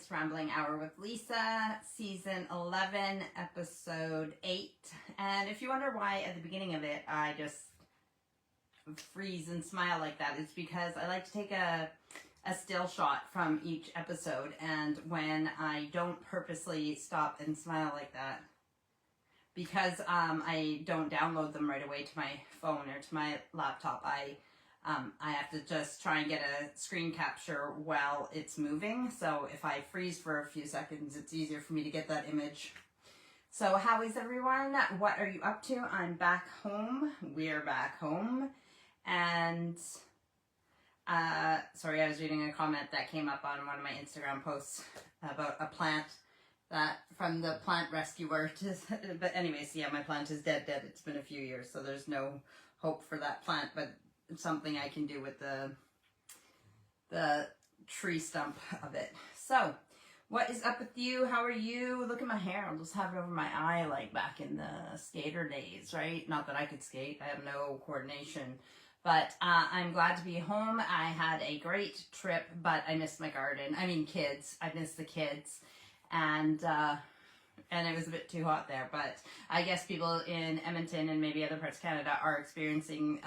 It's Rambling Hour with Lisa, season 11, episode 8. And if you wonder why at the beginning of it I just freeze and smile like that, it's because I like to take a still shot from each episode. And when I don't purposely stop and smile like that, because I don't download them right away to my phone or to my laptop, I have to just try and get a screen capture while it's moving. So if I freeze for a few seconds, it's easier for me to get that image. So how is everyone? What are you up to? I'm back home. We're back home. And sorry, I was reading a comment that came up on one of my Instagram posts about a plant that from the plant rescuer. But anyways, yeah, my plant is dead. It's been a few years, so there's no hope for that plant. But something I can do with the tree stump of it. So, what is up with you? How are you? Look at my hair. I'll just have it over my eye like back in the skater days, right? Not that I could skate. I have no coordination. But I'm glad to be home. I had a great trip, but I missed my garden. I mean, kids. I missed the kids. And it was a bit too hot there, but I guess people in Edmonton and maybe other parts of Canada are experiencing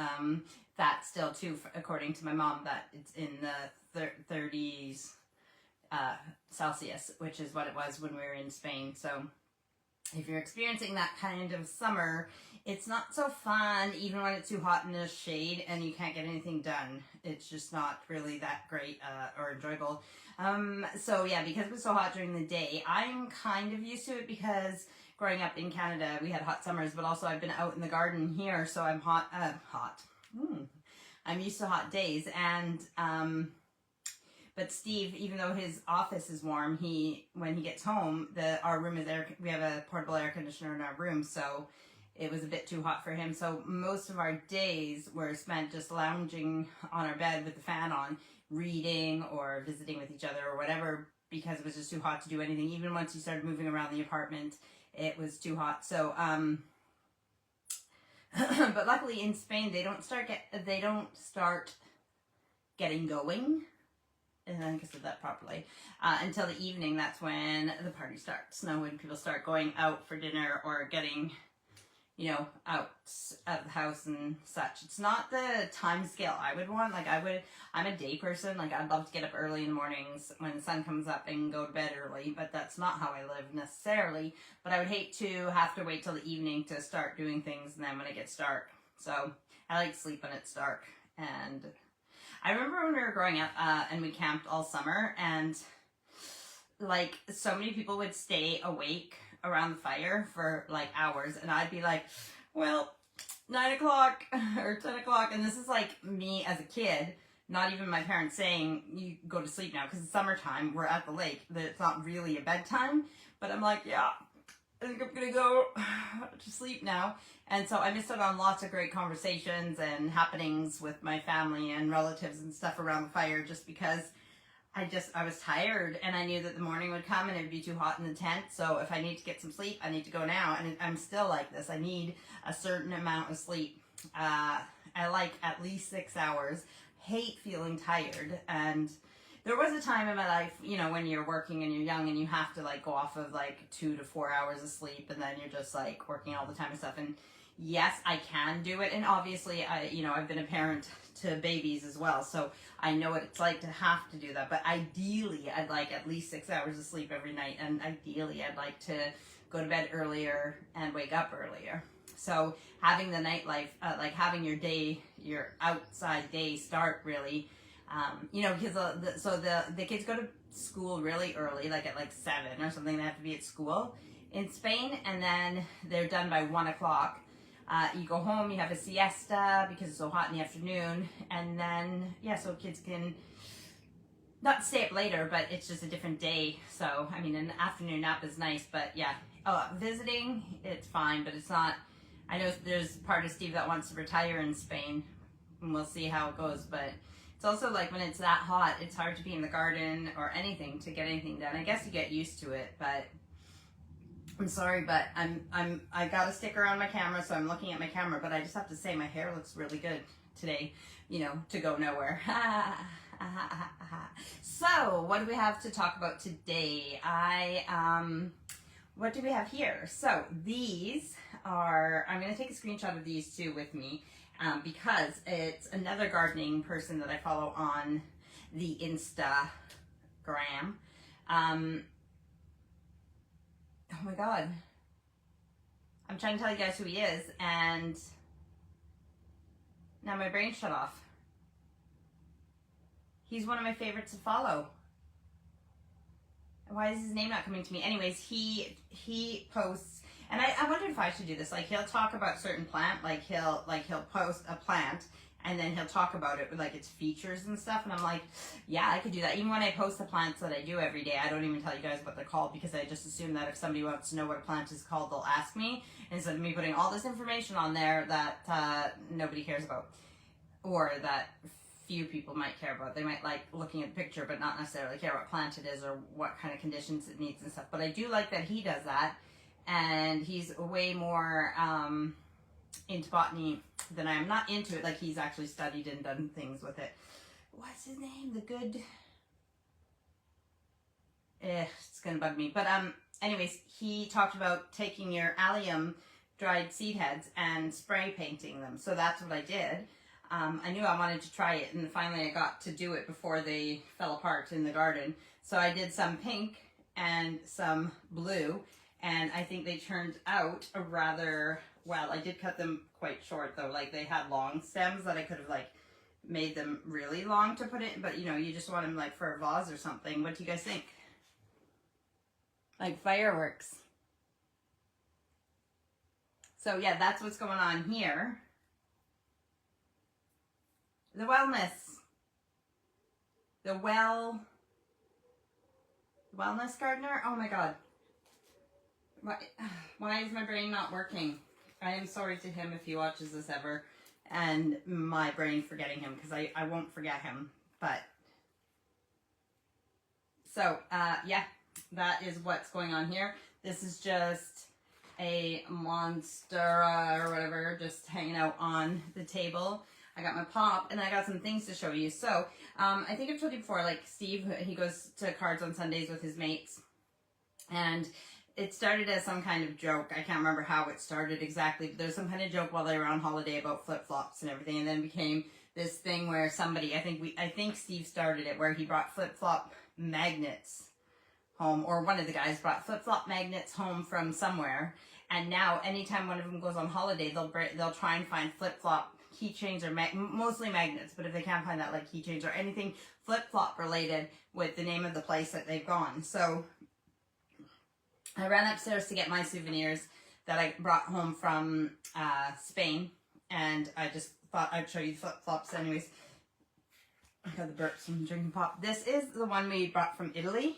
that still too, according to my mom, that it's in the 30s Celsius, which is what it was when we were in Spain. So if you're experiencing that kind of summer, it's not so fun, even when it's too hot in the shade and you can't get anything done. It's just not really that great or enjoyable. So yeah, because it was so hot during the day, I'm kind of used to it because growing up in Canada, we had hot summers, but also I've been out in the garden here, so I'm I'm used to hot days. And but Steve, even though his office is warm, when he gets home, our room is we have a portable air conditioner in our room, so it was a bit too hot for him. So most of our days were spent just lounging on our bed with the fan on, reading or visiting with each other or whatever, because it was just too hot to do anything. Even once you started moving around the apartment, it was too hot. So but luckily in Spain they don't start getting going, and I think I said that properly, until the evening. That's when the party starts. Now when people start going out for dinner or getting, out of the house and such. It's not the time scale I would want. I'm a day person. Like, I'd love to get up early in the mornings when the sun comes up and go to bed early, but that's not how I live necessarily. But I would hate to have to wait till the evening to start doing things, and then when it gets dark. So I like to sleep when it's dark. And I remember when we were growing up and we camped all summer, and like so many people would stay awake around the fire for like hours, and I'd be like, well, 9 o'clock or 10 o'clock, and this is like me as a kid, not even my parents saying you go to sleep now, because it's summertime, we're at the lake, that it's not really a bedtime, but I'm like, yeah, I think I'm gonna go to sleep now. And so I missed out on lots of great conversations and happenings with my family and relatives and stuff around the fire, just because I was tired, and I knew that the morning would come and it would be too hot in the tent. So if I need to get some sleep, I need to go now. And I'm still like this. I need a certain amount of sleep. I like at least 6 hours. Hate feeling tired. And there was a time in my life, when you're working and you're young and you have to like go off of like 2 to 4 hours of sleep, and then you're just like working all the time and stuff. And yes, I can do it. And obviously I've been a parent to babies as well, so I know what it's like to have to do that. But ideally, I'd like at least 6 hours of sleep every night, and ideally I'd like to go to bed earlier and wake up earlier. So having the nightlife, like having your outside day start really, because the kids go to school really early, like at like 7 or something. They have to be at school in Spain, and then they're done by 1 o'clock. You go home, you have a siesta because it's so hot in the afternoon, and then, so kids can not stay up later, but it's just a different day. So, I mean, an afternoon nap is nice, but yeah. Visiting, it's fine, but it's not. I know there's part of Steve that wants to retire in Spain, and we'll see how it goes, but it's also like when it's that hot, it's hard to be in the garden or anything to get anything done. I guess you get used to it, but I'm sorry, but I got a sticker on my camera, so I'm looking at my camera, but I just have to say my hair looks really good today, you know, to go nowhere. So, what do we have to talk about today? What do we have here? So, these are, I'm going to take a screenshot of these two with me because it's another gardening person that I follow on the Instagram. Oh my God. I'm trying to tell you guys who he is, and now my brain shut off. He's one of my favorites to follow. Why is his name not coming to me? Anyways, he posts, and I wondered if I should do this. Like, he'll talk about certain plant, like he'll post a plant, and then he'll talk about it with like its features and stuff. And I'm like, yeah, I could do that. Even when I post the plants that I do every day, I don't even tell you guys what they're called, because I just assume that if somebody wants to know what a plant is called, they'll ask me, instead of me putting all this information on there that nobody cares about, or that few people might care about. They might like looking at the picture, but not necessarily care what plant it is or what kind of conditions it needs and stuff. But I do like that he does that, and he's way more into botany than I am. Not into it, like he's actually studied and done things with it. What's his name? The good... it's gonna bug me. But anyways, he talked about taking your allium dried seed heads and spray painting them. So that's what I did. I knew I wanted to try it, and finally I got to do it before they fell apart in the garden. So I did some pink and some blue, and I think they turned out a rather well. I did cut them quite short though. Like, they had long stems that I could have like made them really long to put in, but you know, you just want them like for a vase or something. What do you guys think? Like fireworks. So yeah, that's what's going on here. The wellness. The wellness gardener? Oh my God. Why is my brain not working? I am sorry to him if he watches this ever, and my brain forgetting him, because I won't forget him. But, so, yeah, that is what's going on here. This is just a monstera or whatever, just hanging out on the table. I got my pop, and I got some things to show you. So, I think I've told you before, like, Steve, he goes to cards on Sundays with his mates, and it started as some kind of joke. I can't remember how it started exactly, but there was some kind of joke while they were on holiday about flip-flops and everything, and then it became this thing where somebody, I think Steve started it, where he brought flip-flop magnets home, or one of the guys brought flip-flop magnets home from somewhere, and now anytime one of them goes on holiday, they'll try and find flip-flop keychains, or mostly magnets, but if they can't find that, like keychains or anything flip-flop related with the name of the place that they've gone. So I ran upstairs to get my souvenirs that I brought home from Spain, and I just thought I'd show you the flip-flops anyways. I got the burps from drinking pop. This is the one we brought from Italy.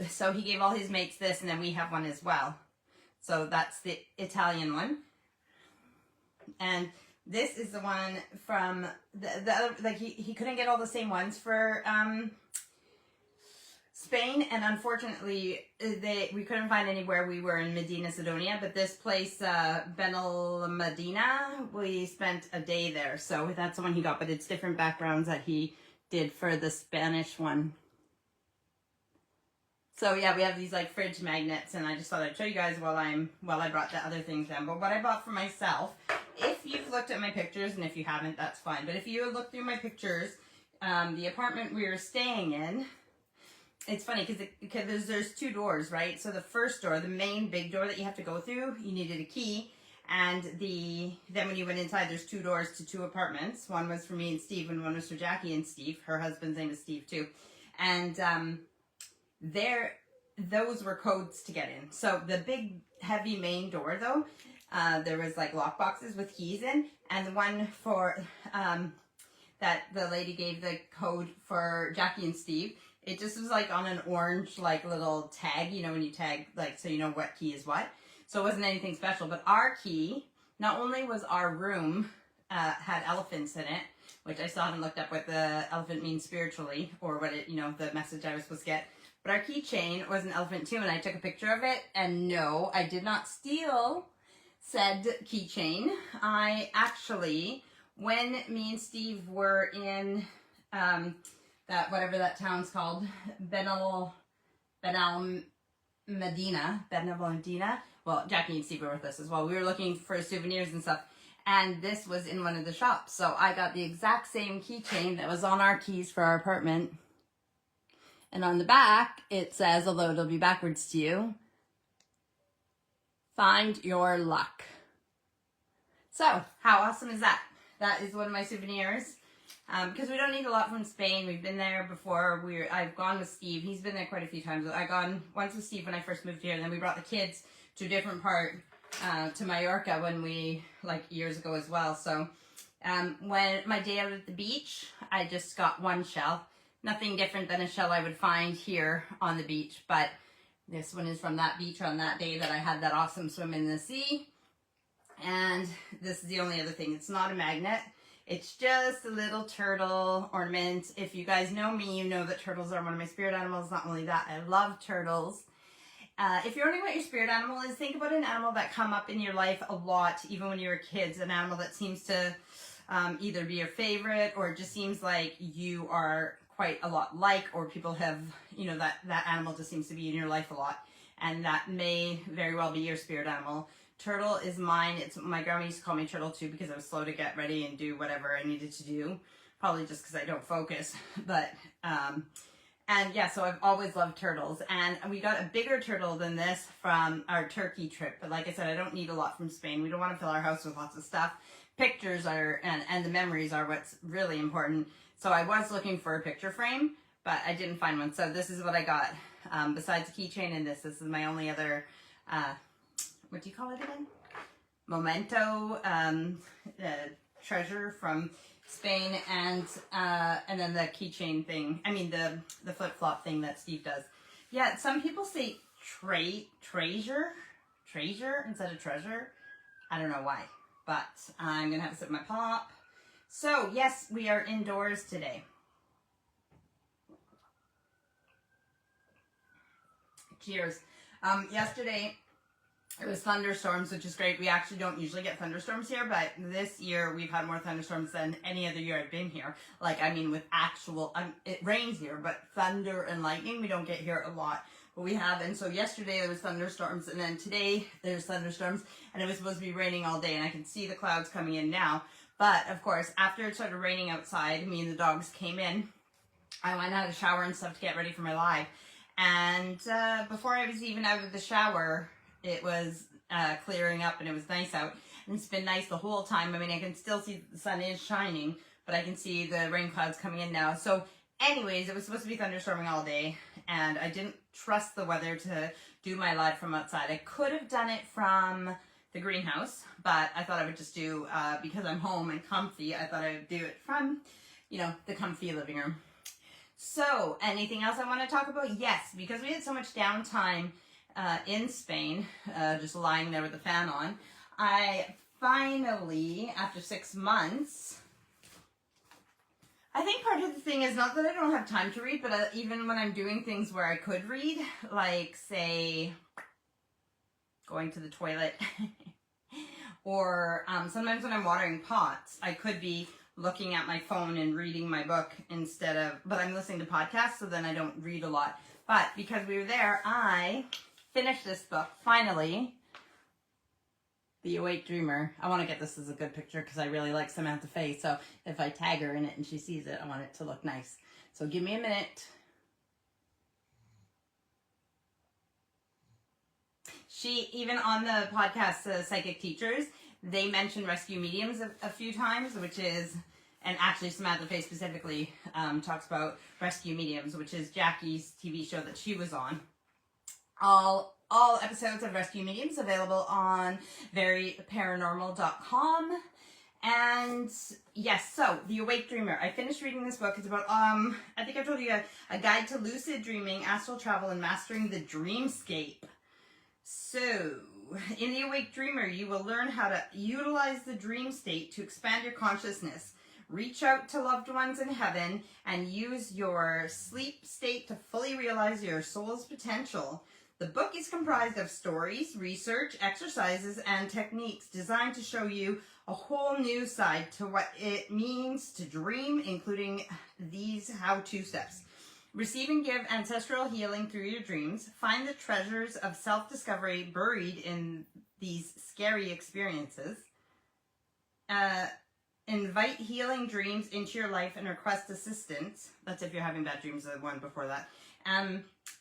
So he gave all his mates this, and then we have one as well. So that's the Italian one. And this is the one from the other, like he couldn't get all the same ones for Spain, and unfortunately we couldn't find anywhere. We were in Medina Sidonia, but this place, Benalmadena, we spent a day there. So that's the one he got, but it's different backgrounds that he did for the Spanish one. So yeah, we have these like fridge magnets, and I just thought I'd show you guys while I brought the other things down. But what I bought for myself, if you've looked at my pictures, and if you haven't, that's fine. But if you look through my pictures, the apartment we were staying in, it's funny because there's two doors, right? So the first door, the main big door that you have to go through, you needed a key. And then when you went inside, there's two doors to two apartments. One was for me and Steve, and one was for Jackie and Steve. Her husband's name is Steve too. And those were codes to get in. So the big heavy main door though, there was like lock boxes with keys in, and the one for that the lady gave the code for Jackie and Steve, it just was like on an orange like little tag, you know, when you tag, like, so you know what key is what. So it wasn't anything special, but our key, not only was our room had elephants in it, which I still haven't looked up what the elephant means spiritually, or what it, you know, the message I was supposed to get. But our keychain was an elephant too, and I took a picture of it, and no, I did not steal said keychain. I actually, when me and Steve were in that, whatever that town's called, Medina. Well, Jackie and Steve were with us as well. We were looking for souvenirs and stuff, and this was in one of the shops. So I got the exact same keychain that was on our keys for our apartment. And on the back, it says, although it'll be backwards to you, find your luck. So, how awesome is that? That is one of my souvenirs. Because we don't need a lot from Spain. We've been there before. I've gone with Steve. He's been there quite a few times. I've gone once with Steve when I first moved here, and then we brought the kids to a different part, to Mallorca when we, like, years ago as well. So, when my day out at the beach, I just got one shell. Nothing different than a shell I would find here on the beach, but this one is from that beach on that day that I had that awesome swim in the sea. And this is the only other thing. It's not a magnet. It's just a little turtle ornament. If you guys know me, you know that turtles are one of my spirit animals. Not only that, I love turtles. If you're wondering what your spirit animal is, think about an animal that come up in your life a lot, even when you were kids. An animal that seems to either be your favorite, or it just seems like you are quite a lot like, or people have, you know, that animal just seems to be in your life a lot. And that may very well be your spirit animal. Turtle is mine. My grandma used to call me Turtle too, because I was slow to get ready and do whatever I needed to do. Probably just because I don't focus. But, and yeah, so I've always loved turtles. And we got a bigger turtle than this from our Turkey trip. But like I said, I don't need a lot from Spain. We don't want to fill our house with lots of stuff. Pictures are, and the memories are what's really important. So I was looking for a picture frame, but I didn't find one. So this is what I got. Besides a keychain and this is my only other, what do you call it again? Memento, treasure from Spain, and then the keychain thing. I mean the flip-flop thing that Steve does. Yeah, some people say treasure instead of treasure. I don't know why, but I'm gonna have to sip my pop. So yes, we are indoors today. Cheers. Yesterday it was thunderstorms, which is great. We actually don't usually get thunderstorms here, but this year we've had more thunderstorms than any other year I've been here. Like, I mean, with actual, it rains here, but thunder and lightning, we don't get here a lot. But we have, and so yesterday there was thunderstorms, and then today there's thunderstorms, and it was supposed to be raining all day, and I can see the clouds coming in now. But, of course, after it started raining outside, me and the dogs came in. I went out of the shower and stuff to get ready for my live. And before I was even out of the shower, it was clearing up and it was nice out. And it's been nice the whole time. I mean, I can still see the sun is shining, but I can see the rain clouds coming in now. So anyways, it was supposed to be thunderstorming all day, and I didn't trust the weather to do my live from outside. I could have done it from the greenhouse, but I thought I would just do, because I'm home and comfy, I thought I would do it from, you know, the comfy living room. So, anything else I want to talk about? Yes, because we had so much downtime in Spain, just lying there with the fan on, I finally, after 6 months, I think part of the thing is not that I don't have time to read, but even when I'm doing things where I could read, like, say, going to the toilet, or sometimes when I'm watering pots, I could be looking at my phone and reading my book instead of, but I'm listening to podcasts, so then I don't read a lot. But because we were there, I finished this book, finally, The Awake Dreamer. I want to get this as a good picture because I really like Samantha Faye, so if I tag her in it and she sees it, I want it to look nice. So give me a minute. She, even on the podcast, Psychic Teachers, they mention rescue mediums a few times, which is, and actually Samantha Faye specifically talks about rescue mediums, which is Jackie's TV show that she was on. All episodes of Rescue Mediums available on veryparanormal.com. And yes, so The Awake Dreamer. I finished reading this book. It's about, I think I told you, a guide to lucid dreaming, astral travel, and mastering the dreamscape. So, in The Awake Dreamer, you will learn how to utilize the dream state to expand your consciousness, reach out to loved ones in heaven, and use your sleep state to fully realize your soul's potential. The book is comprised of stories, research, exercises, and techniques designed to show you a whole new side to what it means to dream, including these how-to steps. Receive and give ancestral healing through your dreams. Find the treasures of self-discovery buried in these scary experiences. Invite healing dreams into your life and request assistance. That's if you're having bad dreams, the one before that.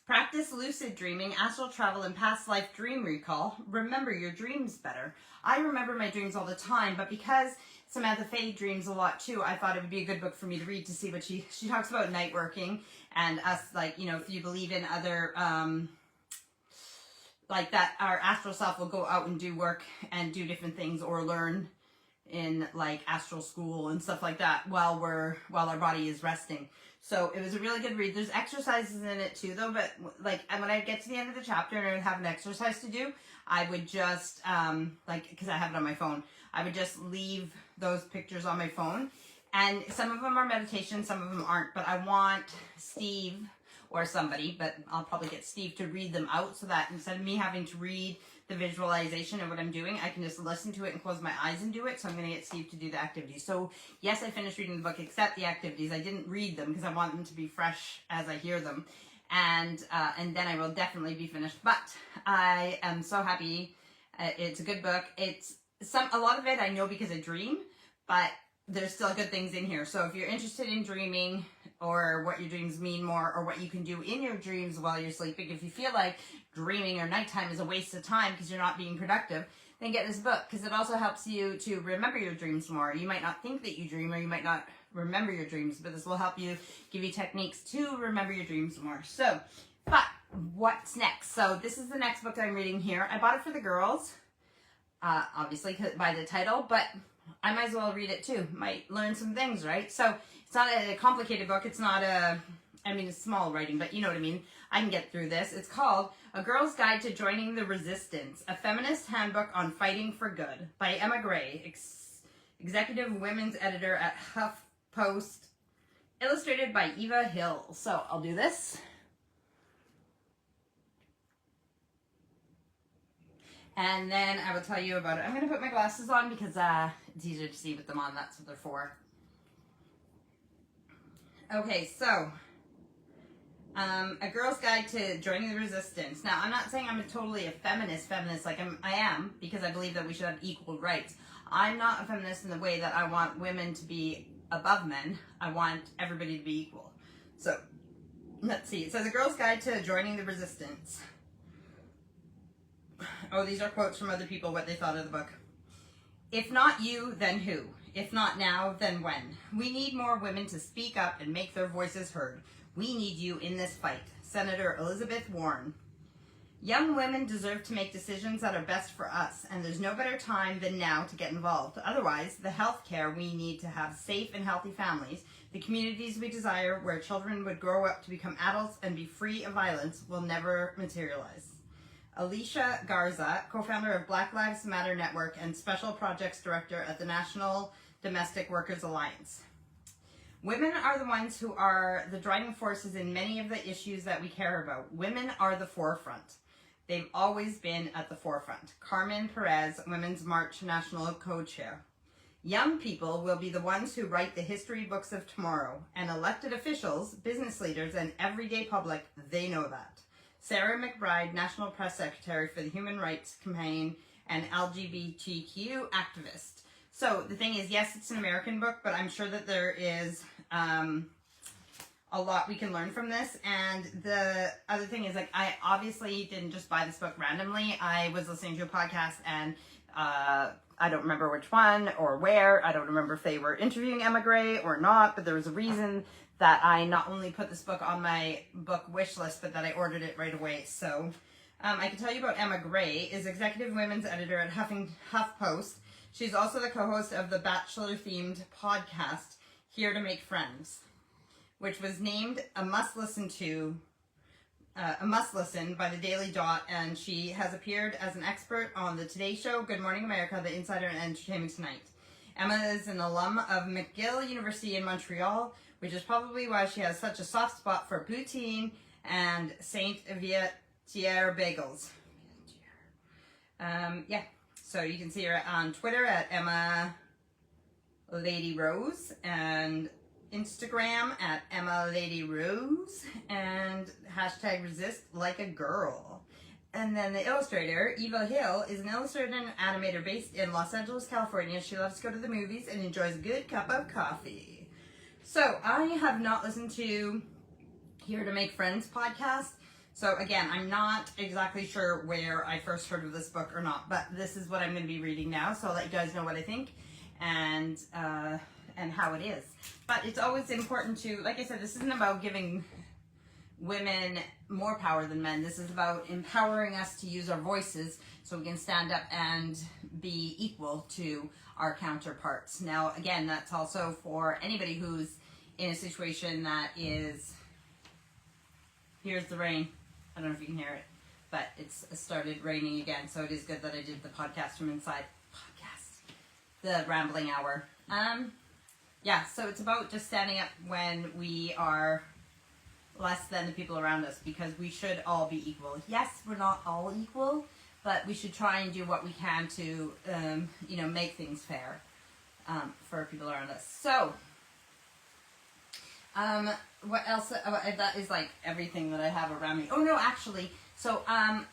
Practice lucid dreaming, astral travel, and past life dream recall. Remember your dreams better. I remember my dreams all the time, but because Samantha Faye dreams a lot too, I thought it would be a good book for me to read to see what she talks about night working and us, like, you know, if you believe in other, like that our astral self will go out and do work and do different things or learn in like astral school and stuff like that while our body is resting. So it was a really good read. There's exercises in it too though, but like when I get to the end of the chapter and I would have an exercise to do, I would just like, because I have it on my phone, I would just leave those pictures on my phone, and some of them are meditation, some of them aren't, but I want Steve or somebody, but I'll probably get Steve to read them out so that instead of me having to read the visualization of what I'm doing, I can just listen to it and close my eyes and do it. So I'm going to get Steve to do the activities. So yes, I finished reading the book except the activities. I didn't read them because I want them to be fresh as I hear them. And then I will definitely be finished. But I am so happy. It's a good book. It's a lot of it I know because I dream, but there's still good things in here. So if you're interested in dreaming or what your dreams mean more or what you can do in your dreams while you're sleeping, if you feel like dreaming or nighttime is a waste of time because you're not being productive, then get this book because it also helps you to remember your dreams more. You might not think that you dream or you might not remember your dreams, but this will help you, give you techniques to remember your dreams more. So, but what's next? So this is the next book that I'm reading here. I bought it for the girls, obviously by the title, but I might as well read it too. Might learn some things, right? So it's not a complicated book. It's not it's small writing, but you know what I mean. I can get through this. It's called A Girl's Guide to Joining the Resistance, a Feminist Handbook on Fighting for Good by Emma Gray, Executive Women's Editor at HuffPost, illustrated by Eva Hill. So I'll do this. And then I will tell you about it. I'm going to put my glasses on because it's easier to see with them on. That's what they're for. Okay, so A Girl's Guide to Joining the Resistance. Now, I'm not saying I'm totally a feminist like I am, because I believe that we should have equal rights. I'm not a feminist in the way that I want women to be above men. I want everybody to be equal. So, let's see. It says A Girl's Guide to Joining the Resistance. Oh, these are quotes from other people, what they thought of the book. If not you, then who? If not now, then when? We need more women to speak up and make their voices heard. We need you in this fight. Senator Elizabeth Warren. Young women deserve to make decisions that are best for us, and there's no better time than now to get involved. Otherwise, the health care we need to have safe and healthy families, the communities we desire where children would grow up to become adults and be free of violence will never materialize. Alicia Garza, co-founder of Black Lives Matter Network and Special Projects Director at the National Domestic Workers Alliance. Women are the ones who are the driving forces in many of the issues that we care about. Women are the forefront. They've always been at the forefront. Carmen Perez, Women's March National Co-Chair. Young people will be the ones who write the history books of tomorrow, and elected officials, business leaders, and everyday public, they know that. Sarah McBride, National Press Secretary for the Human Rights Campaign and LGBTQ activist. So the thing is, yes, it's an American book, but I'm sure that there is a lot we can learn from this. And the other thing is, like, I obviously didn't just buy this book randomly. I was listening to a podcast and I don't remember which one or where. I don't remember if they were interviewing Emma Gray or not, but there was a reason that I not only put this book on my book wish list, but that I ordered it right away. So I can tell you about Emma Gray, is Executive Women's Editor at HuffPost. She's also the co-host of the Bachelor-themed podcast, Here to Make Friends, which was named a must-listen by the Daily Dot, and she has appeared as an expert on The Today Show, Good Morning America, The Insider, and Entertainment Tonight. Emma is an alum of McGill University in Montreal, which is probably why she has such a soft spot for poutine and Saint Tiara Bagels. Yeah, so you can see her on Twitter at Emma Lady Rose and Instagram at Emma Lady Rose and hashtag resist like a girl. And then the illustrator, Eva Hill, is an illustrator and animator based in Los Angeles, California. She loves to go to the movies and enjoys a good cup of coffee. So I have not listened to Here to Make Friends podcast. So again, I'm not exactly sure where I first heard of this book or not, but this is what I'm going to be reading now. So I'll let you guys know what I think and how it is. But it's always important to, like I said, this isn't about giving women more power than men. This is about empowering us to use our voices so we can stand up and be equal to our counterparts. Now, again, that's also for anybody who's in a situation that is, here's the rain. I don't know if you can hear it, but it's started raining again, so it is good that I did the podcast from inside. The rambling hour. Yeah, so it's about just standing up when we are less than the people around us, because we should all be equal. Yes, we're not all equal, but we should try and do what we can to, make things fair for people around us. So, what else? That is like everything that I have around me. Oh no, actually, so I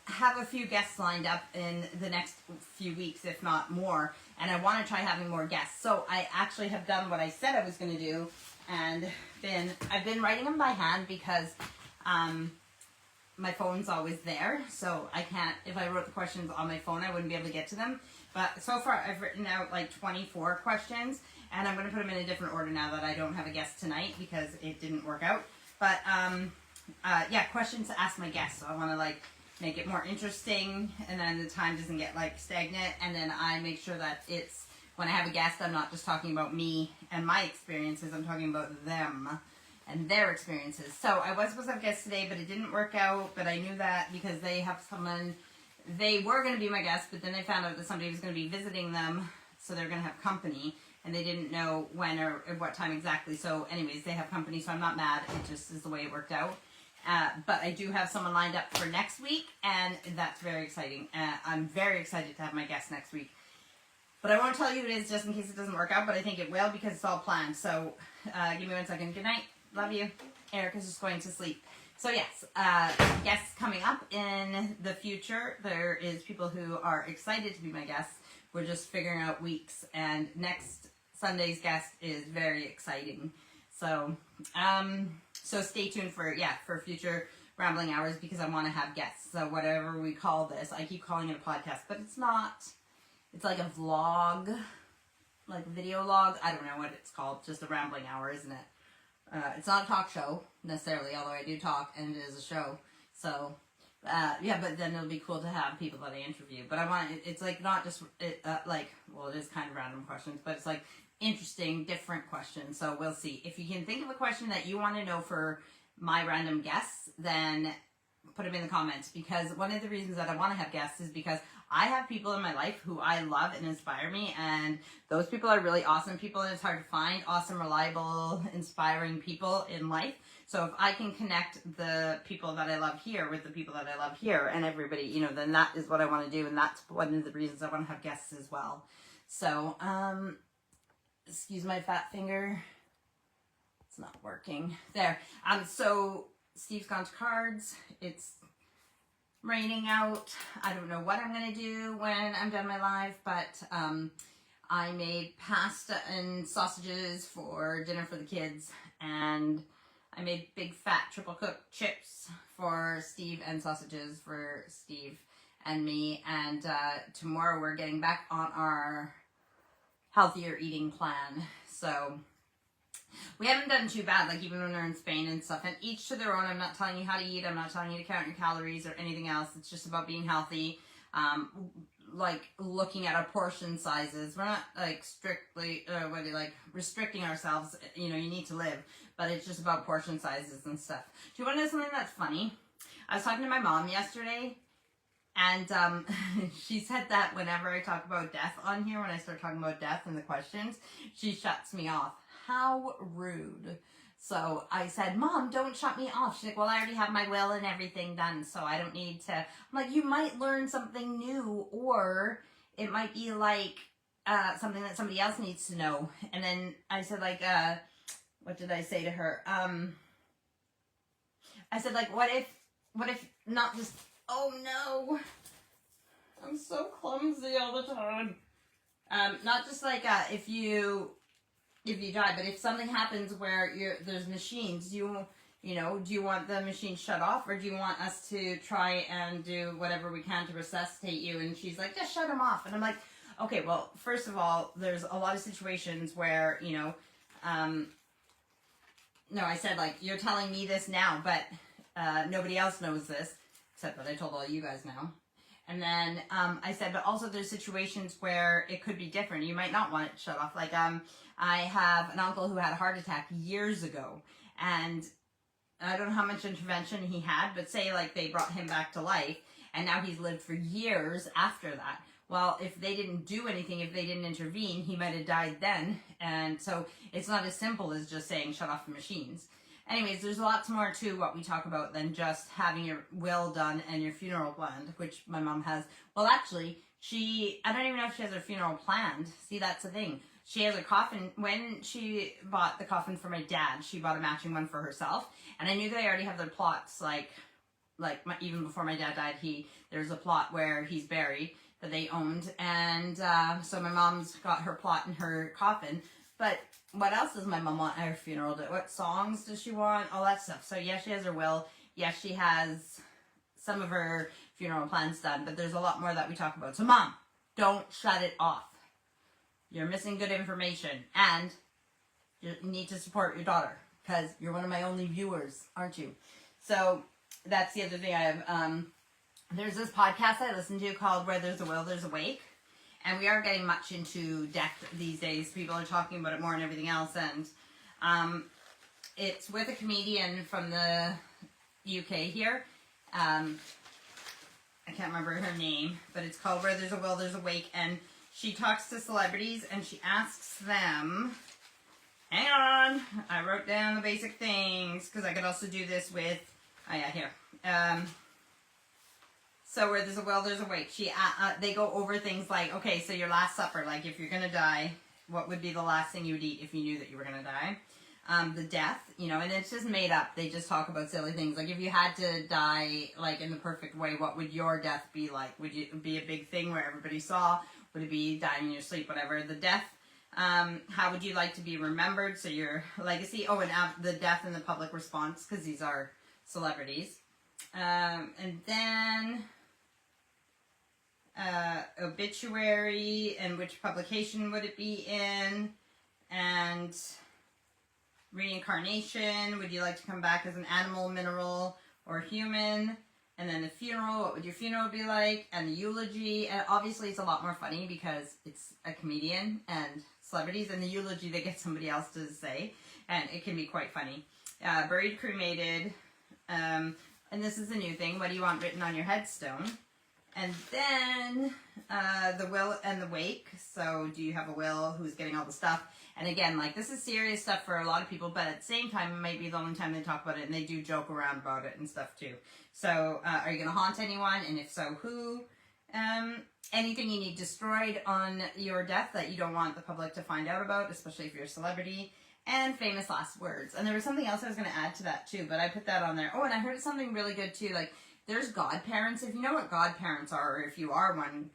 have a few guests lined up in the next few weeks, if not more, and I want to try having more guests. So I actually have done what I said I was going to do, and I've been writing them by hand because my phone's always there, so I can't, if I wrote the questions on my phone, I wouldn't be able to get to them. But so far, I've written out like 24 questions, and I'm going to put them in a different order now that I don't have a guest tonight because it didn't work out. But yeah, questions to ask my guests. So I want to like make it more interesting, and then the time doesn't get like stagnant, and then I make sure that it's, when I have a guest, I'm not just talking about me and my experiences, I'm talking about them and their experiences. So I was supposed to have guests today, but it didn't work out, but I knew that because they have someone, they were going to be my guest, but then they found out that somebody was going to be visiting them, so they're going to have company, and they didn't know when or at what time exactly. So anyways, they have company, so I'm not mad, it just is the way it worked out. But I do have someone lined up for next week, and that's very exciting. I'm very excited to have my guest next week. But I won't tell you who it is just in case it doesn't work out, but I think it will because it's all planned. So give me 1 second. Good night. Love you. Erica's just going to sleep. So yes, guests coming up in the future. There is people who are excited to be my guests. We're just figuring out weeks, and next Sunday's guest is very exciting. So so stay tuned for future rambling hours, because I want to have guests. So whatever we call this, I keep calling it a podcast, but it's not. It's like a vlog, like a video log. I don't know what it's called. Just a rambling hour, isn't it? It's not a talk show necessarily, although I do talk and it is a show. So yeah, but then it'll be cool to have people that I interview. But I want it's like not just it is kind of random questions, but it's like interesting, different questions. So we'll see. If you can think of a question that you want to know for my random guests, then put them in the comments, because one of the reasons that I want to have guests is because I have people in my life who I love and inspire me, and those people are really awesome people, and it's hard to find awesome, reliable, inspiring people in life. So if I can connect the people that I love here with the people that I love here, and everybody, then that is what I want to do, and that's one of the reasons I want to have guests as well. So, excuse my fat finger. It's not working. There. So Steve's gone to cards. It's raining out. I don't know what I'm going to do when I'm done my live, but I made pasta and sausages for dinner for the kids, and I made big fat triple cooked chips for Steve and sausages for Steve and me, and tomorrow we're getting back on our healthier eating plan. So we haven't done too bad, like even when we're in Spain and stuff, and each to their own. I'm not telling you how to eat. I'm not telling you to count your calories or anything else. It's just about being healthy, like looking at our portion sizes. We're not like strictly, restricting ourselves. You need to live, but it's just about portion sizes and stuff. Do you want to know something that's funny? I was talking to my mom yesterday, and she said that whenever I talk about death on here, when I start talking about death and the questions, she shuts me off. How rude. So I said, Mom, don't shut me off. She's like, well, I already have my will and everything done, so I don't need to. I'm like, you might learn something new, or it might be like something that somebody else needs to know. And then I said, like, what did I say to her? I said, like, what if not just, oh no, I'm so clumsy all the time. Not just like if you die, but if something happens where there's machines, do you want the machine shut off, or do you want us to try and do whatever we can to resuscitate you? And she's like, just shut them off. And I'm like, okay, well, first of all, there's a lot of situations where, no, I said, like, you're telling me this now, but nobody else knows this, except that I told all you guys now. And then I said, but also there's situations where it could be different. You might not want it shut off. Like, I have an uncle who had a heart attack years ago, and I don't know how much intervention he had, but say, like, they brought him back to life, and now he's lived for years after that. Well, if they didn't do anything, if they didn't intervene, he might have died then. And so it's not as simple as just saying shut off the machines. Anyways, there's lots more to what we talk about than just having your will done and your funeral planned, which my mom has. Well, actually, I don't even know if she has her funeral planned. See, that's the thing. She has a coffin. When she bought the coffin for my dad, she bought a matching one for herself. And I knew they already have their plots, even before my dad died, there's a plot where he's buried that they owned. And so my mom's got her plot in her coffin. But what else does my mom want at her funeral? What songs does she want? All that stuff. So yes, she has her will. Yes, she has some of her funeral plans done. But there's a lot more that we talk about. So Mom, don't shut it off. You're missing good information. And you need to support your daughter, because you're one of my only viewers, aren't you? So that's the other thing I have. There's this podcast I listen to called Where There's a Will, There's a Wake. And we are getting much into death these days. People are talking about it more and everything else. And it's with a comedian from the UK here. I can't remember her name, but it's called Where There's a Will, There's a Wake. And she talks to celebrities and she asks them, hang on, I wrote down the basic things, because I could also do this with, oh yeah, here. So where there's a will, there's a wake. They go over things like, okay, so your last supper, like if you're going to die, what would be the last thing you would eat if you knew that you were going to die? The death, and it's just made up. They just talk about silly things. Like if you had to die, like in the perfect way, what would your death be like? Would it be a big thing where everybody saw? Would it be dying in your sleep, whatever? The death, how would you like to be remembered? So your legacy. Oh, and the death and the public response, because these are celebrities. And then obituary, and which publication would it be in, and reincarnation, would you like to come back as an animal, mineral, or human? And then the funeral, what would your funeral be like? And the eulogy, and obviously it's a lot more funny because it's a comedian and celebrities, and the eulogy they get somebody else to say, and it can be quite funny. Buried, cremated, and this is a new thing, what do you want written on your headstone? And then the will and the wake. So do you have a will? Who's getting all the stuff? And again, like, this is serious stuff for a lot of people, but at the same time, it might be the only time they talk about it, and they do joke around about it and stuff too. So are you going to haunt anyone? And if so, who? Anything you need destroyed on your death that you don't want the public to find out about, especially if you're a celebrity. And famous last words. And there was something else I was going to add to that too, but I put that on there. Oh, and I heard something really good too, like, there's godparents. If you know what godparents are, or if you are one,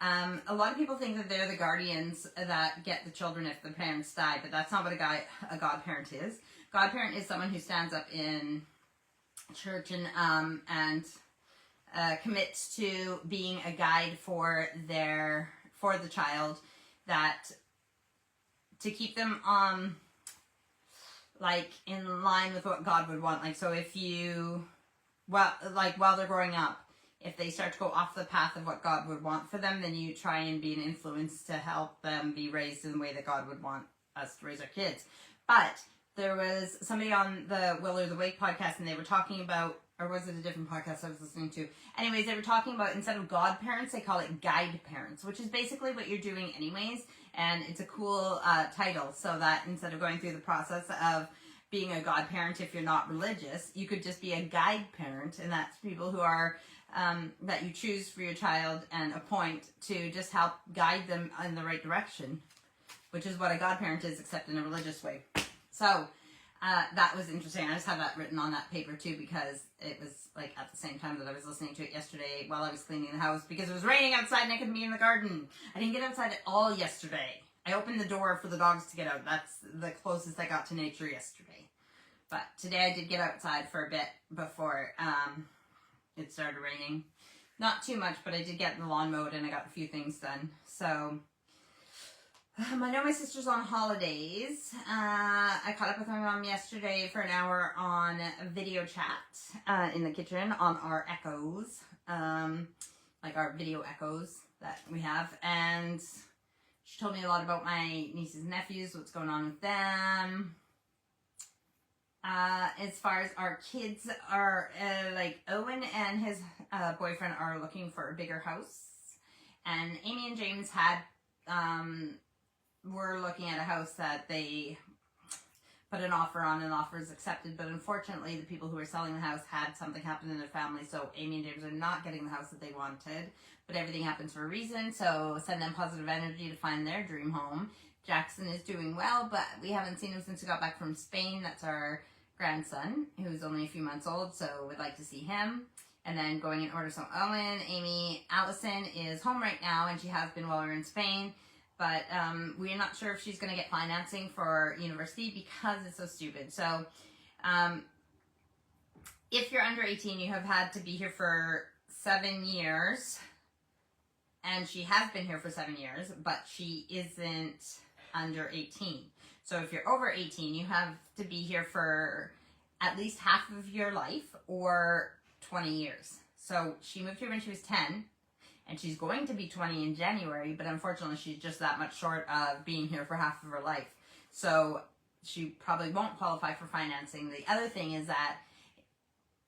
a lot of people think that they're the guardians that get the children if the parents die, but that's not what a godparent is. Godparent is someone who stands up in church and commits to being a guide for the child, that to keep them like in line with what God would want. Like, so if you, well, like while they're growing up, if they start to go off the path of what God would want for them, then you try and be an influence to help them be raised in the way that God would want us to raise our kids. But there was somebody on the Will or the Wake podcast, and they were talking about, or was it a different podcast I was listening to? Anyways, they were talking about, instead of godparents, they call it guide parents, which is basically what you're doing anyways. And it's a cool title, so that instead of going through the process of being a godparent if you're not religious. You could just be a guide parent, and that's people who are that you choose for your child and appoint to just help guide them in the right direction, which is what a godparent is, except in a religious way. So that was interesting. I just have that written on that paper too, because it was like at the same time that I was listening to it yesterday while I was cleaning the house, because it was raining outside and I couldn't be in the garden. I didn't get outside at all yesterday. I opened the door for the dogs to get out. That's the closest I got to nature yesterday. But today I did get outside for a bit before it started raining. Not too much, but I did get the lawn mowed and I got a few things done. So I know my sister's on holidays. I caught up with my mom yesterday for an hour on a video chat in the kitchen on our echoes, like our video echoes that we have. And she told me a lot about my nieces and nephews, what's going on with them. As far as our kids are, like Owen and his boyfriend are looking for a bigger house. And Amy and James were looking at a house that they put an offer on, and offer is accepted. But unfortunately, the people who were selling the house had something happen in their family. So Amy and James are not getting the house that they wanted. But everything happens for a reason. So send them positive energy to find their dream home. Jackson is doing well, but we haven't seen him since he got back from Spain. That's our grandson, who's only a few months old, so we'd like to see him. And then going in order, so Owen, Amy, Allison is home right now, and she has been while we were in Spain. But we're not sure if she's going to get financing for university because it's so stupid. So if you're under 18, you have had to be here for 7 years. And she has been here for 7 years, but she isn't under 18. So if you're over 18, you have to be here for at least half of your life or 20 years. So she moved here when she was 10, and she's going to be 20 in January, but unfortunately she's just that much short of being here for half of her life. So she probably won't qualify for financing. The other thing is that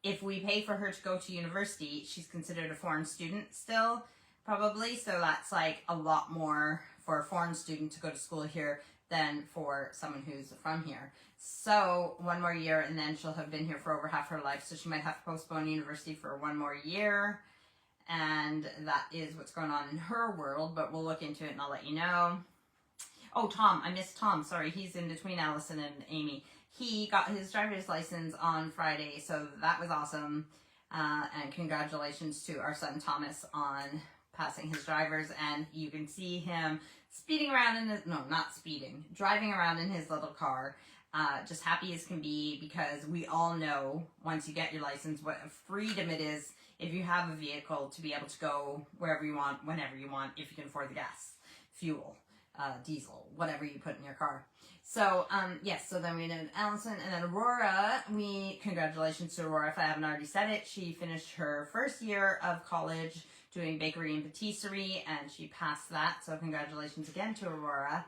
if we pay for her to go to university, she's considered a foreign student still, probably. So that's like a lot more for a foreign student to go to school here than for someone who's from here. So 1 more year, and then she'll have been here for over half her life. So she might have to postpone university for 1 more year. And that is what's going on in her world, but we'll look into it and I'll let you know. Oh, Tom, I missed Tom. Sorry, he's in between Allison and Amy. He got his driver's license on Friday, so that was awesome. And congratulations to our son Thomas on passing his drivers. And you can see him speeding around in his, no, not speeding, driving around in his little car. Just happy as can be, because we all know once you get your license what a freedom it is if you have a vehicle to be able to go wherever you want, whenever you want, if you can afford the gas, fuel, diesel, whatever you put in your car. So, yes, so then we did Allison, and then Aurora, congratulations to Aurora if I haven't already said it. She finished her first year of college doing bakery and patisserie, and she passed that, so congratulations again to Aurora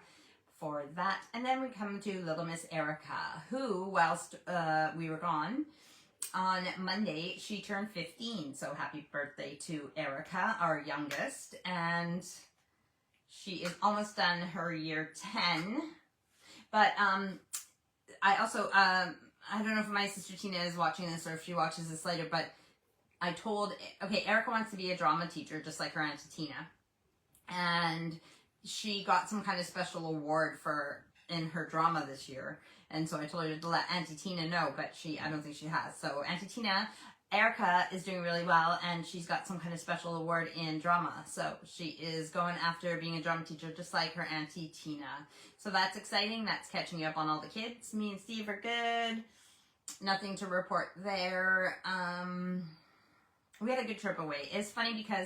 for that. And then we come to little Miss Erica, who, whilst we were gone, on Monday, she turned 15, so happy birthday to Erica, our youngest, and she is almost done her year 10, but I also, I don't know if my sister Tina is watching this or if she watches this later, but I told, okay, Erica wants to be a drama teacher just like her Auntie Tina, and she got some kind of special award in her drama this year. And so I told her to let Auntie Tina know, but I don't think she has. So Auntie Tina, Erica is doing really well, and she's got some kind of special award in drama. So she is going after being a drama teacher just like her Auntie Tina. So that's exciting. That's catching up on all the kids. Me and Steve are good. Nothing to report there. We had a good trip away. It's funny because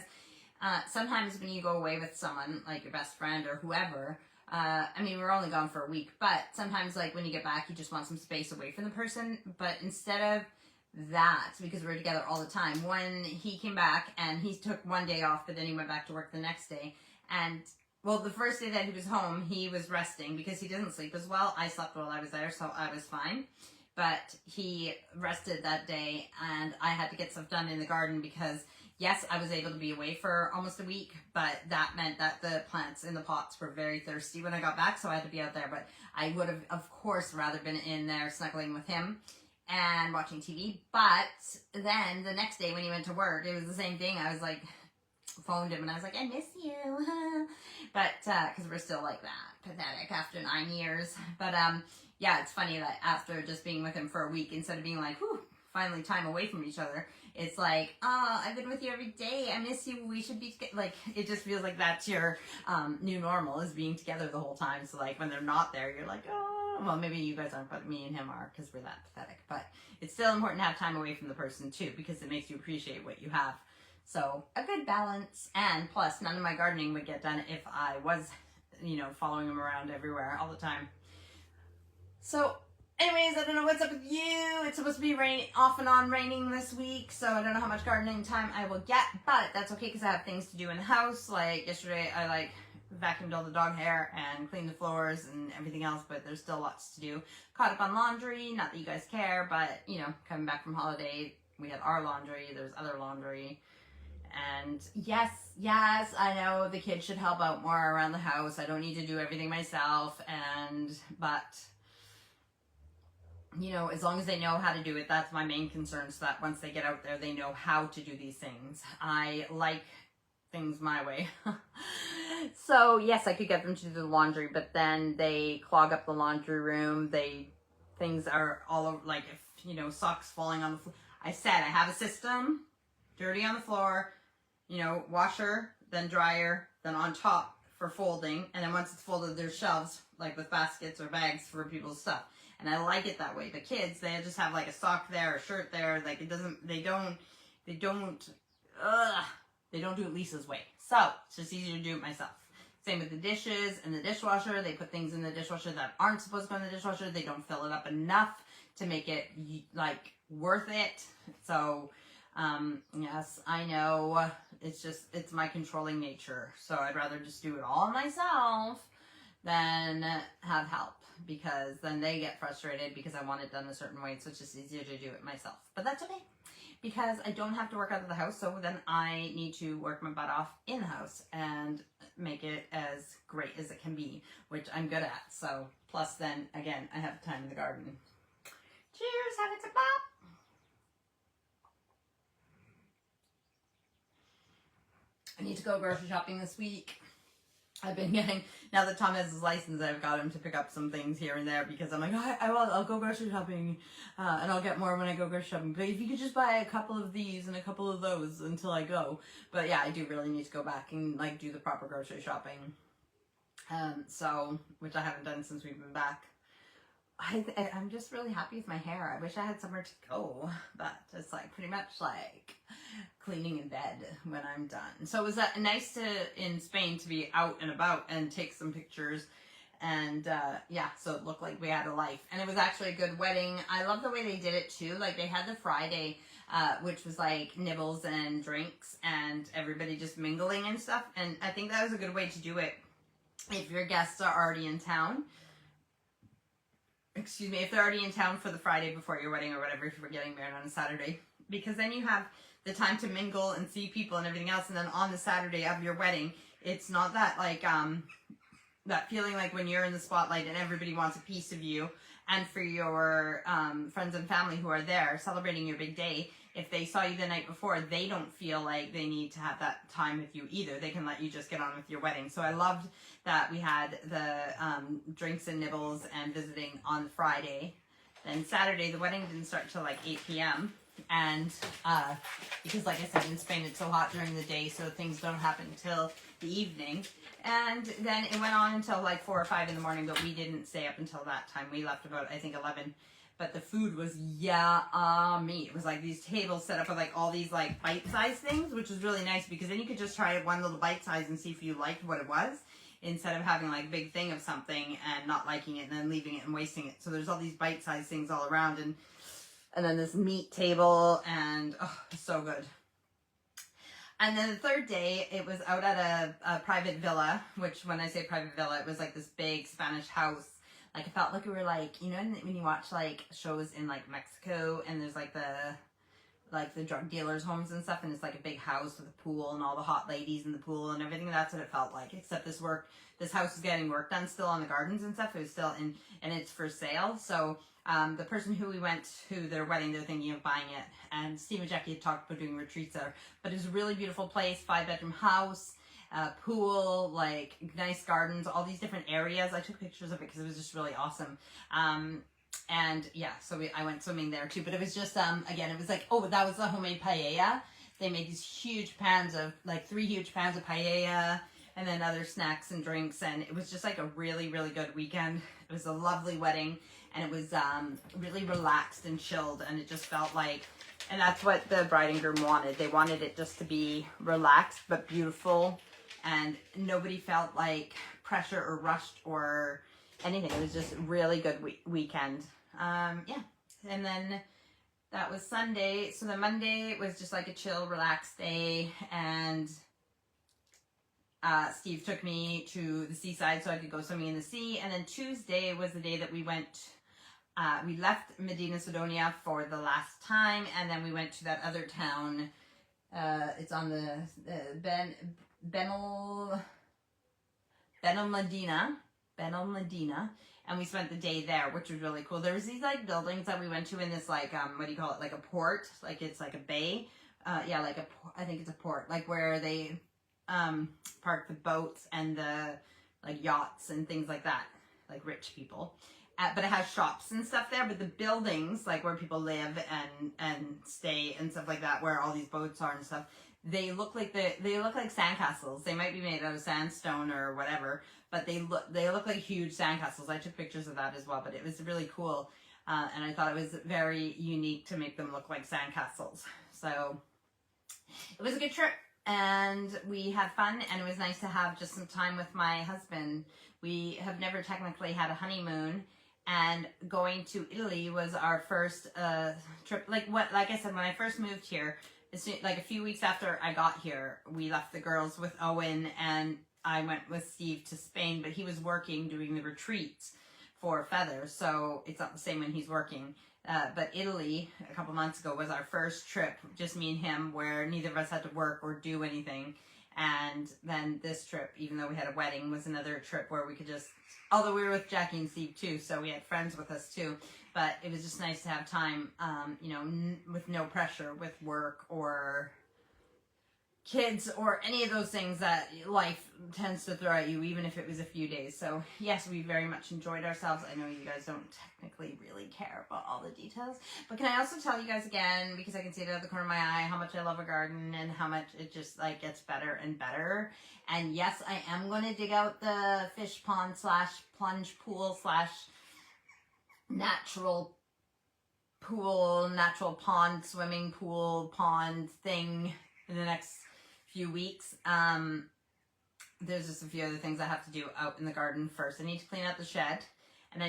sometimes when you go away with someone, like your best friend or whoever, I mean, we're only gone for a week, but sometimes, like, when you get back, you just want some space away from the person. But instead of that, because we're together all the time, when he came back and he took 1 day off, but then he went back to work the next day, and, well, the first day that he was home, he was resting because he doesn't sleep as well. I slept while I was there, so I was fine. But he rested that day, and I had to get stuff done in the garden because yes, I was able to be away for almost a week, but that meant that the plants in the pots were very thirsty when I got back, so I had to be out there. But I would have, of course, rather been in there snuggling with him and watching TV. But then the next day when he went to work, it was the same thing. I was like, phoned him and I was like, I miss you. But, because we're still like that, pathetic after 9 years. But, yeah, it's funny that after just being with him for a week, instead of being like, whew, finally time away from each other, it's like, oh, I've been with you every day. I miss you. We should be together. Like, it just feels like that's your new normal, is being together the whole time. So, like, when they're not there, you're like, oh, well, maybe you guys aren't, but me and him are, because we're that pathetic. But it's still important to have time away from the person, too, because it makes you appreciate what you have. So, a good balance. And plus, none of my gardening would get done if I was, you know, following him around everywhere all the time. So, anyways, I don't know what's up with you. It's supposed to be off and on raining this week, so I don't know how much gardening time I will get, but that's okay because I have things to do in the house. Like yesterday, I vacuumed all the dog hair and cleaned the floors and everything else, but there's still lots to do. Caught up on laundry, not that you guys care, but, you know, coming back from holiday, we had our laundry, there's other laundry. And yes, I know the kids should help out more around the house. I don't need to do everything myself, but you know, as long as they know how to do it, that's my main concern, so that once they get out there, they know how to do these things. I like things my way. So, yes, I could get them to do the laundry, but then they clog up the laundry room. Things are all over, like, if, you know, socks falling on the floor. I said I have a system, dirty on the floor, you know, washer, then dryer, then on top for folding, and then once it's folded, there's shelves, like with baskets or bags for people's stuff. And I like it that way. But kids, they just have like a sock there, a shirt there. Like it doesn't, they don't do it Lisa's way. So it's just easier to do it myself. Same with the dishes and the dishwasher. They put things in the dishwasher that aren't supposed to go in the dishwasher. They don't fill it up enough to make it like worth it. So, yes, I know it's my controlling nature. So I'd rather just do it all myself than have help, because then they get frustrated because I want it done a certain way. So it's just easier to do it myself. But that's okay, because I don't have to work out of the house. So then I need to work my butt off in the house and make it as great as it can be, which I'm good at. So plus then again, I have time in the garden. Cheers, have it to pop. I need to go grocery shopping this week. I've been getting, now that Tom has his license, I've got him to pick up some things here and there, because I'm like, I'll go grocery shopping, and I'll get more when I go grocery shopping. But if you could just buy a couple of these and a couple of those until I go. But yeah, I do really need to go back and like do the proper grocery shopping. So, which I haven't done since we've been back. I'm just really happy with my hair. I wish I had somewhere to go, but it's like pretty much like cleaning in bed when I'm done. So it was nice in Spain to be out and about and take some pictures, and yeah, so it looked like we had a life, and it was actually a good wedding. I love the way they did it too. Like they had the Friday, which was like nibbles and drinks and everybody just mingling and stuff, and I think that was a good way to do it if your guests are already in town. Excuse me, if they're already in town for the Friday before your wedding or whatever, if you were getting married on a Saturday, because then you have the time to mingle and see people and everything else, and then on the Saturday of your wedding, it's not that like, that feeling like when you're in the spotlight and everybody wants a piece of you, and for your friends and family who are there celebrating your big day, if they saw you the night before, they don't feel like they need to have that time with you either. They can let you just get on with your wedding. So I loved that we had the drinks and nibbles and visiting on Friday. Then Saturday, the wedding didn't start till like 8 p.m. And because like I said, in Spain, it's so hot during the day, so things don't happen till the evening. And then it went on until like 4 or 5 in the morning, but we didn't stay up until that time. We left about, I think, 11. But the food was yummy. It was like these tables set up with like all these like bite-sized things, which was really nice, because then you could just try one little bite size and see if you liked what it was, instead of having like a big thing of something and not liking it and then leaving it and wasting it. So there's all these bite-sized things all around, and then this meat table, and oh, so good. And then the third day, it was out at a private villa, which when I say private villa, it was like this big Spanish house. Like, it felt like we were like, you know, when you watch like shows in like Mexico, and there's like the like the drug dealers' homes and stuff, and it's like a big house with a pool and all the hot ladies in the pool and everything. That's what it felt like, except this house is getting work done still on the gardens and stuff. It was still in, and it's for sale. So the person who we went to their wedding, they're thinking of buying it, and Steve and Jackie had talked about doing retreats there. But it's a really beautiful place, 5-bedroom house, pool, like nice gardens, all these different areas. I took pictures of it because it was just really awesome. And yeah, so I went swimming there too, but it was just, again, it was like, oh, that was the homemade paella. They made these huge pans of, like 3 huge pans of paella, and then other snacks and drinks, and it was just like a really, really good weekend. It was a lovely wedding, and it was really relaxed and chilled, and it just felt like, and that's what the bride and groom wanted. They wanted it just to be relaxed but beautiful, and nobody felt like pressure or rushed or anything. It was just a really good weekend. Yeah, and then that was Sunday. So the Monday was just like a chill, relaxed day, and Steve took me to the seaside so I could go swimming in the sea. And then Tuesday was the day that we went, we left Medina Sidonia for the last time, and then we went to that other town. It's on the Benel Medina, and we spent the day there, which was really cool. There was these like buildings that we went to in this like what do you call it, like a port, like it's like a bay, yeah, like I think it's a port, like where they park the boats and the like yachts and things like that, like rich people. But it has shops and stuff there, but the buildings, like where people live and stay and stuff like that, where all these boats are and stuff, they look like sandcastles. They might be made out of sandstone or whatever, but they look like huge sandcastles. I took pictures of that as well, but it was really cool, and I thought it was very unique to make them look like sandcastles. So it was a good trip, and we had fun, and it was nice to have just some time with my husband. We have never technically had a honeymoon, and going to Italy was our first trip. Like I said, when I first moved here, like a few weeks after I got here, we left the girls with Owen, and I went with Steve to Spain, but he was working doing the retreats for Feather, so it's not the same when he's working. But Italy, a couple months ago, was our first trip, just me and him, where neither of us had to work or do anything. And then this trip, even though we had a wedding, was another trip where we could just, although we were with Jackie and Steve too, so we had friends with us too, but it was just nice to have time, you know, with no pressure with work or kids or any of those things that life tends to throw at you, even if it was a few days. So yes, we very much enjoyed ourselves. I know you guys don't technically really care about all the details, but can I also tell you guys again, because I can see it out of the corner of my eye, how much I love a garden and how much it just like gets better and better. And yes, I am going to dig out the fish pond / plunge pool / natural pool, natural pond, swimming pool, pond thing in the next few weeks. There's just a few other things I have to do out in the garden first. I need to clean out the shed, and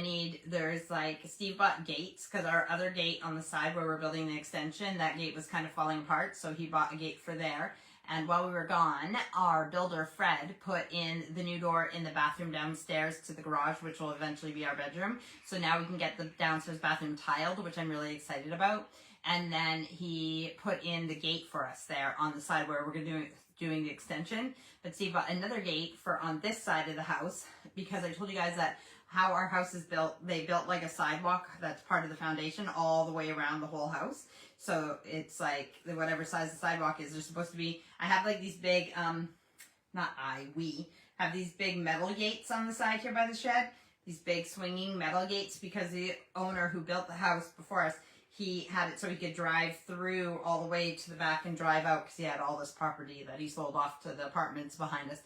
there's like, Steve bought gates, because our other gate on the side where we're building the extension, that gate was kind of falling apart, so he bought a gate for there. And while we were gone, our builder, Fred, put in the new door in the bathroom downstairs to the garage, which will eventually be our bedroom. So now we can get the downstairs bathroom tiled, which I'm really excited about. And then he put in the gate for us there on the side where we're going to be doing the extension. But Steve bought another gate for on this side of the house, because I told you guys that how our house is built, they built like a sidewalk that's part of the foundation all the way around the whole house. So it's like whatever size the sidewalk is, there's supposed to be, I have like these big, we have these big metal gates on the side here by the shed, these big swinging metal gates, because the owner who built the house before us, he had it so he could drive through all the way to the back and drive out, because he had all this property that he sold off to the apartments behind us,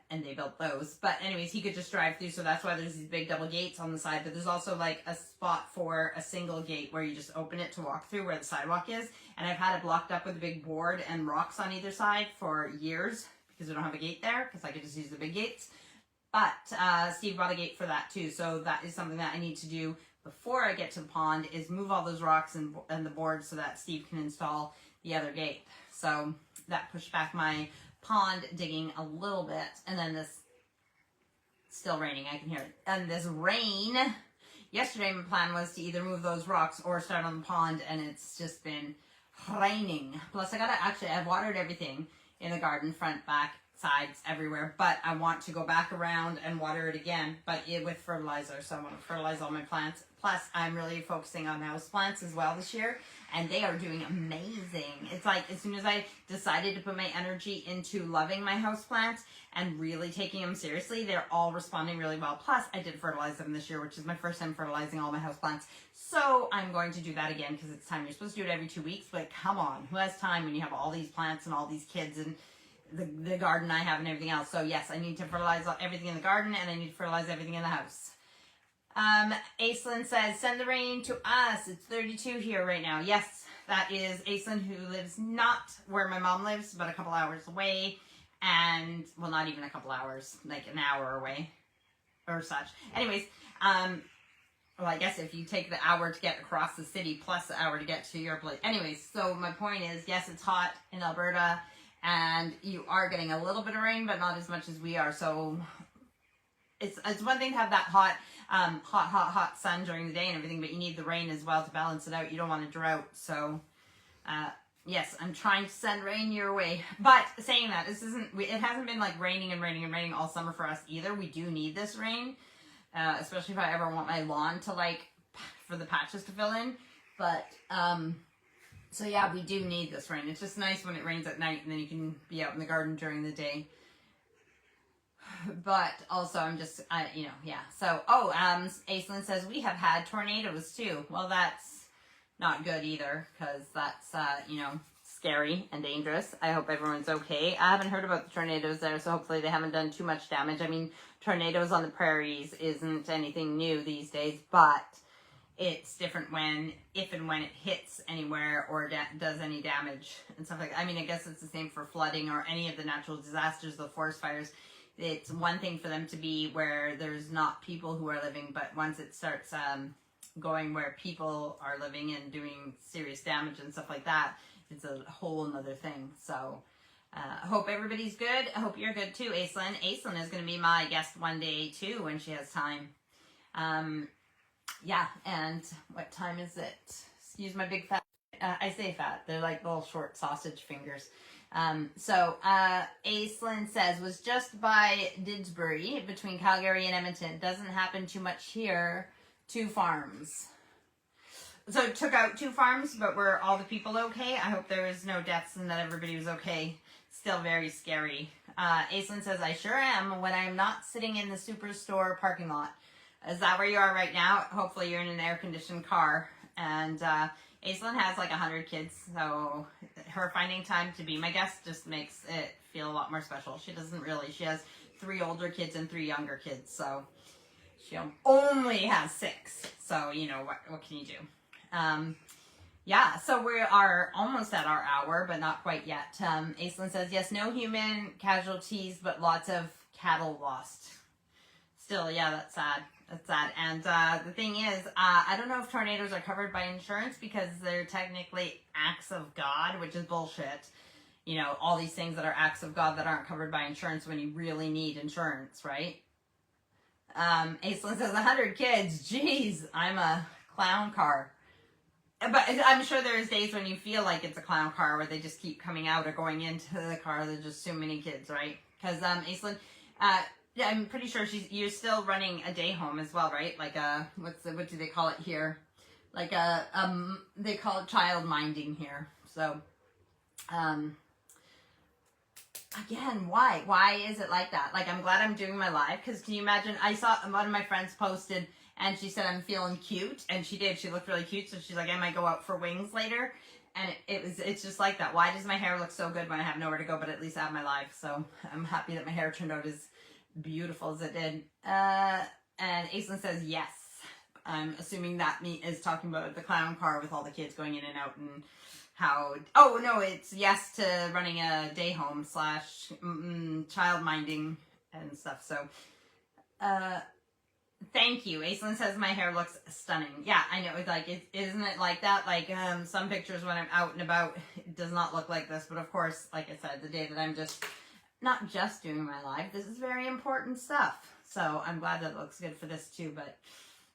and they built those. But anyways, he could just drive through, so that's why there's these big double gates on the side. But there's also like a spot for a single gate where you just open it to walk through, where the sidewalk is. And I've had it blocked up with a big board and rocks on either side for years, because we don't have a gate there, because I could just use the big gates. But Steve bought a gate for that too, so that is something that I need to do before I get to the pond, is move all those rocks and the boards so that Steve can install the other gate. So that pushed back my pond digging a little bit. And then this, still raining, I can hear it. And this rain, yesterday my plan was to either move those rocks or start on the pond, and it's just been raining. Plus I've watered everything in the garden, front, back, sides, everywhere, but I want to go back around and water it again, but with fertilizer. So I want to fertilize all my plants. Plus I'm really focusing on house plants as well this year, and they are doing amazing. It's like as soon as I decided to put my energy into loving my house plants and really taking them seriously, they're all responding really well. Plus I did fertilize them this year, which is my first time fertilizing all my house plants. So I'm going to do that again because it's time. You're supposed to do it every 2 weeks, but come on, who has time when you have all these plants and all these kids and the garden I have and everything else? So yes, I need to fertilize everything in the garden, and I need to fertilize everything in the house. Aislinn says, send the rain to us. It's 32 here right now. Yes, that is Aislinn, who lives not where my mom lives, but a couple hours away. And, well, not even a couple hours, like an hour away or such. Anyways, well, I guess if you take the hour to get across the city plus the hour to get to your place. Anyways, so my point is, yes, it's hot in Alberta, and you are getting a little bit of rain, but not as much as we are. So it's one thing to have that hot sun during the day and everything, but you need the rain as well to balance it out. You don't want a drought. So yes, I'm trying to send rain your way. But saying that, it hasn't been like raining and raining and raining all summer for us either. We do need this rain, especially if I ever want my lawn to, like, for the patches to fill in. But so yeah, we do need this rain. It's just nice when it rains at night and then you can be out in the garden during the day. But also I'm just, yeah. So, Aislinn says, we have had tornadoes too. Well, that's not good either, because that's, scary and dangerous. I hope everyone's okay. I haven't heard about the tornadoes there, so hopefully they haven't done too much damage. I mean, tornadoes on the prairies isn't anything new these days, but it's different if and when it hits anywhere or does any damage and stuff like that. I mean, I guess it's the same for flooding or any of the natural disasters, the forest fires. It's one thing for them to be where there's not people who are living, but once it starts going where people are living and doing serious damage and stuff like that, it's a whole nother thing. So I hope everybody's good. I hope you're good too, Aislinn. Aislinn is going to be my guest one day too when she has time. Yeah, and what time is it? Excuse my big fat, I say fat, they're like little short sausage fingers. Aislinn says, was just by Didsbury between Calgary and Edmonton. Doesn't happen too much here. 2 farms. So it took out 2 farms, but were all the people okay? I hope there was no deaths and that everybody was okay. Still very scary. Aislinn says, I sure am when I'm not sitting in the superstore parking lot. Is that where you are right now? Hopefully you're in an air-conditioned car. And Aislinn has like 100 kids, so her finding time to be my guest just makes it feel a lot more special. She doesn't really. She has 3 older kids and 3 younger kids, so she only has 6. So, what can you do? Yeah, so we are almost at our hour, but not quite yet. Aislinn says, yes, no human casualties, but lots of cattle lost. Still, yeah, that's sad. That's sad. And the thing is, I don't know if tornadoes are covered by insurance because they're technically acts of God, which is bullshit. All these things that are acts of God that aren't covered by insurance when you really need insurance, right? Aislinn says, 100 kids. Jeez, I'm a clown car. But I'm sure there's days when you feel like it's a clown car where they just keep coming out or going into the car. There's just too many kids, right? Because Aislinn, I'm pretty sure you're still running a day home as well, right? Like what do they call it here? Like they call it child minding here. So, again, why? Why is it like that? Like, I'm glad I'm doing my live, because can you imagine, I saw one of my friends posted, and she said, I'm feeling cute, and she did. She looked really cute, so she's like, I might go out for wings later. And it's just like that. Why does my hair look so good when I have nowhere to go, but at least I have my live? So I'm happy that my hair turned out as beautiful as it did. And Aislinn says, yes. I'm assuming that is talking about the clown car with all the kids going in and out and how, oh no, it's yes to running a day home / child minding and stuff. So, thank you. Aislinn says my hair looks stunning. Yeah, I know. It's like, isn't it like that? Like, some pictures when I'm out and about, it does not look like this. But of course, like I said, the day that I'm not just doing my live, this is very important stuff. So I'm glad that it looks good for this too. But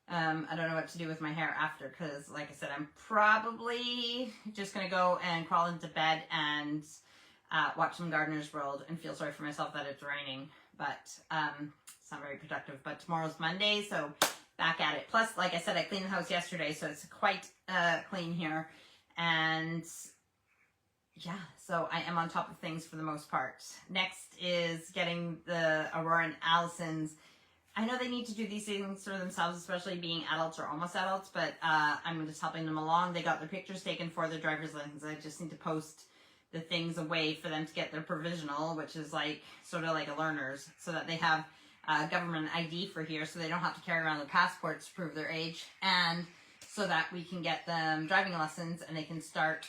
I don't know what to do with my hair after, because like I said, I'm probably just going to go and crawl into bed and watch some Gardener's World and feel sorry for myself that it's raining. But it's not very productive. But tomorrow's Monday, so back at it. Plus, like I said, I cleaned the house yesterday, so it's quite clean here. And yeah, so I am on top of things for the most part. Next is getting the Aurora and Allison's. I know they need to do these things for themselves, especially being adults or almost adults, but I'm just helping them along. They got their pictures taken for their driver's license. I just need to post the things away for them to get their provisional, which is like sort of like a learner's, so that they have government ID for here, so they don't have to carry around their passports to prove their age, and so that we can get them driving lessons and they can start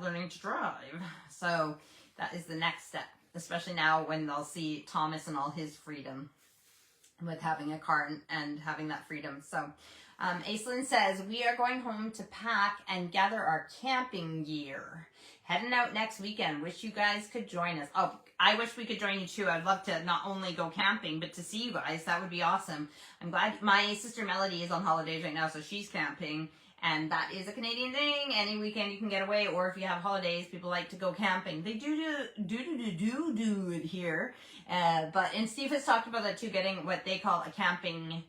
learning to drive. So that is the next step, especially now when they'll see Thomas and all his freedom with having a car and having that freedom. So Aislinn says, we are going home to pack and gather our camping gear. Heading out next weekend. Wish you guys could join us. Oh, I wish we could join you too. I'd love to not only go camping, but to see you guys. That would be awesome. I'm glad my sister Melody is on holidays right now, so she's camping. And that is a Canadian thing. Any weekend you can get away, or if you have holidays, people like to go camping. They do it here. And Steve has talked about that too, getting what they call a camping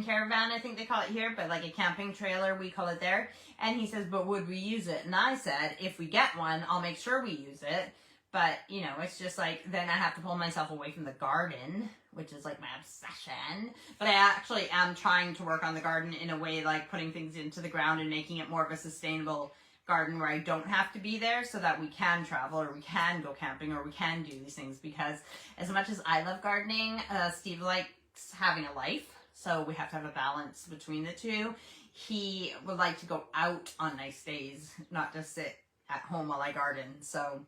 caravan, I think they call it here, but like a camping trailer, we call it there. And he says, but would we use it? And I said, if we get one, I'll make sure we use it. But, you know, it's just like, then I have to pull myself away from the garden, which is like my obsession. But I actually am trying to work on the garden in a way like putting things into the ground and making it more of a sustainable garden where I don't have to be there, so that we can travel or we can go camping or we can do these things. Because as much as I love gardening, Steve likes having a life. So we have to have a balance between the two. He would like to go out on nice days, not just sit at home while I garden. So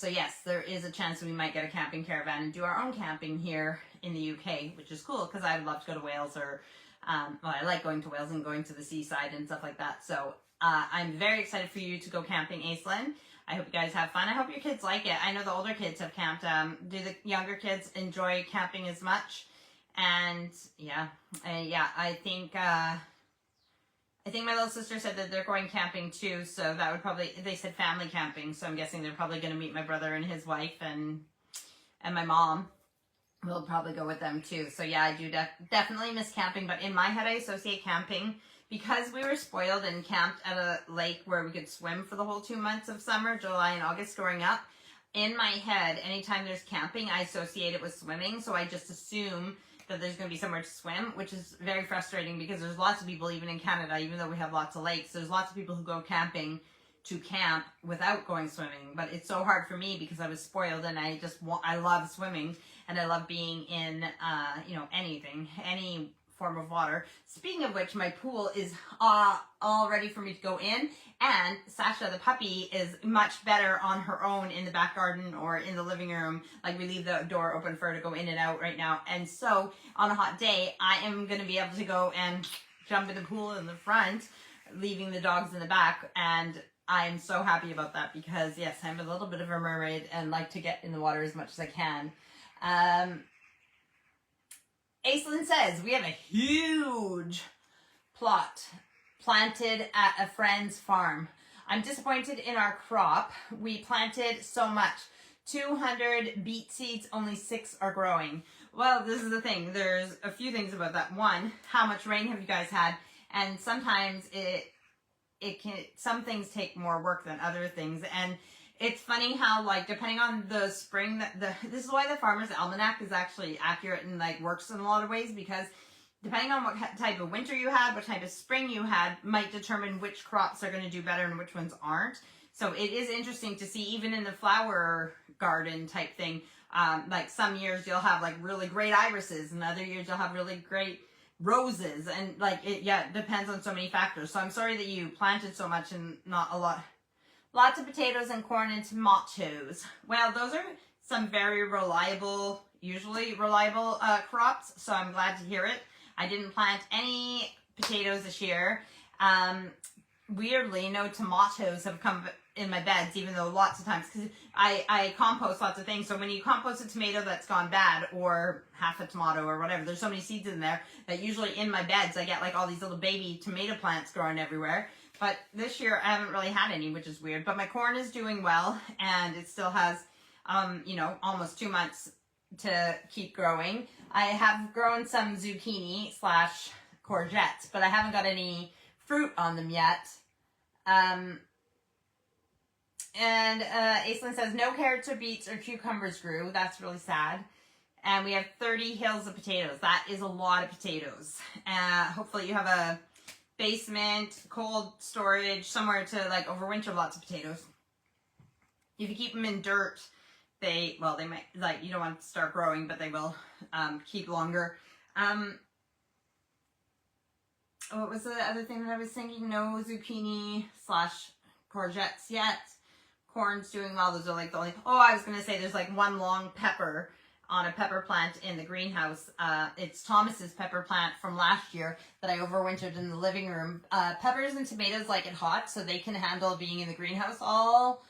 yes, there is a chance that we might get a camping caravan and do our own camping here in the UK, which is cool because I would love to go to Wales, or well, I like going to Wales and going to the seaside and stuff like that. So I'm very excited for you to go camping, Aislinn. I hope you guys have fun. I hope your kids like it. I know the older kids have camped. Do the younger kids enjoy camping as much? And yeah, I think my little sister said that they're going camping too, so that would probably, they said family camping, so I'm guessing they're probably going to meet my brother and his wife, and my mom will probably go with them too. So yeah, I do definitely miss camping, but in my head I associate camping, because we were spoiled and camped at a lake where we could swim for the whole 2 months of summer, July and August growing up. In my head, anytime there's camping, I associate it with swimming, so I just assume that there's going to be somewhere to swim, which is very frustrating because there's lots of people, even in Canada, even though we have lots of lakes, there's lots of people who go camping to camp without going swimming. But it's so hard for me because I was spoiled, and I love swimming, and I love being in, any form of water. Speaking of which, my pool is all ready for me to go in, and Sasha the puppy is much better on her own in the back garden or in the living room. Like, we leave the door open for her to go in and out right now, and so on a hot day I am going to be able to go and jump in the pool in the front, leaving the dogs in the back. And I'm so happy about that because yes, I'm a little bit of a mermaid and like to get in the water as much as I can. Aislinn says, we have a huge plot planted at a friend's farm. I'm disappointed in our crop. We planted so much. 200 beet seeds, only 6 are growing. Well, this is the thing. There's a few things about that. One, how much rain have you guys had? And sometimes some things take more work than other things. And it's funny how, like, depending on the spring, this is why the Farmer's Almanac is actually accurate and, like, works in a lot of ways, because depending on what type of winter you had, what type of spring you had, might determine which crops are going to do better and which ones aren't. So it is interesting to see, even in the flower garden type thing, like some years you'll have, like, really great irises, and other years you'll have really great roses, and, like, it depends on so many factors. So I'm sorry that you planted so much and not a lot. Lots of potatoes and corn and tomatoes. Well, those are some very usually reliable crops, so I'm glad to hear it. I didn't plant any potatoes this year. Weirdly, no tomatoes have come in my beds, even though lots of times, because I compost lots of things. So when you compost a tomato that's gone bad, or half a tomato or whatever, there's so many seeds in there that usually in my beds I get like all these little baby tomato plants growing everywhere. But this year I haven't really had any, which is weird. But my corn is doing well, and it still has, you know, almost 2 months to keep growing. I have grown some zucchini / courgettes, but I haven't got any fruit on them yet. And Aislinn says, no carrots or beets or cucumbers grew. That's really sad. And we have 30 hills of potatoes. That is a lot of potatoes. Hopefully you have a basement, cold storage, somewhere to like overwinter lots of potatoes. If you keep them in dirt, they might, like, you don't want to start growing, but they will keep longer. What was the other thing that I was thinking? No zucchini / courgettes yet. Corn's doing well. Those are like the only... Oh, I was going to say there's like one long pepper on a pepper plant in the greenhouse. It's Thomas's pepper plant from last year that I overwintered in the living room. Peppers and tomatoes like it hot, so they can handle being in the greenhouse all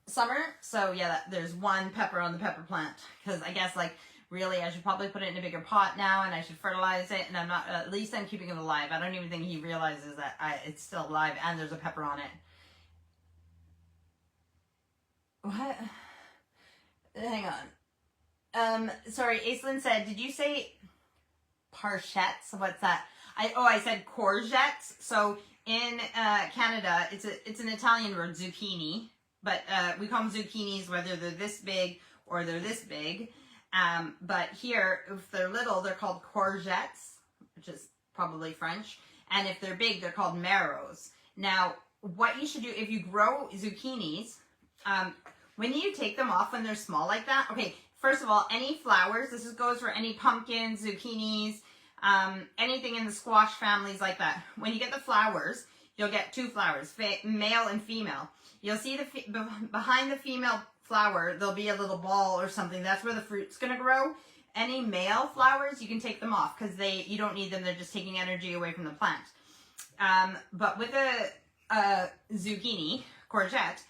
summer. So yeah, there's one pepper on the pepper plant, because I guess like really I should probably put it in a bigger pot now, and I should fertilize it, and I'm not, at least I'm keeping it alive. I don't even think he realizes that it's still alive and there's a pepper on it. What? Hang on. Sorry, Aislinn said, did you say parchettes? What's that? I said courgettes. So in Canada, it's an Italian word, zucchini, but we call them zucchinis whether they're this big or they're this big. But here, if they're little, they're called courgettes, which is probably French. And if they're big, they're called marrows. Now, what you should do if you grow zucchinis, when you take them off when they're small like that, okay, first of all, any flowers, this goes for any pumpkins, zucchinis, anything in the squash families like that. When you get the flowers, you'll get two flowers, male and female. You'll see behind the female flower, there'll be a little ball or something. That's where the fruit's going to grow. Any male flowers, you can take them off because you don't need them. They're just taking energy away from the plant. But with a zucchini, courgette,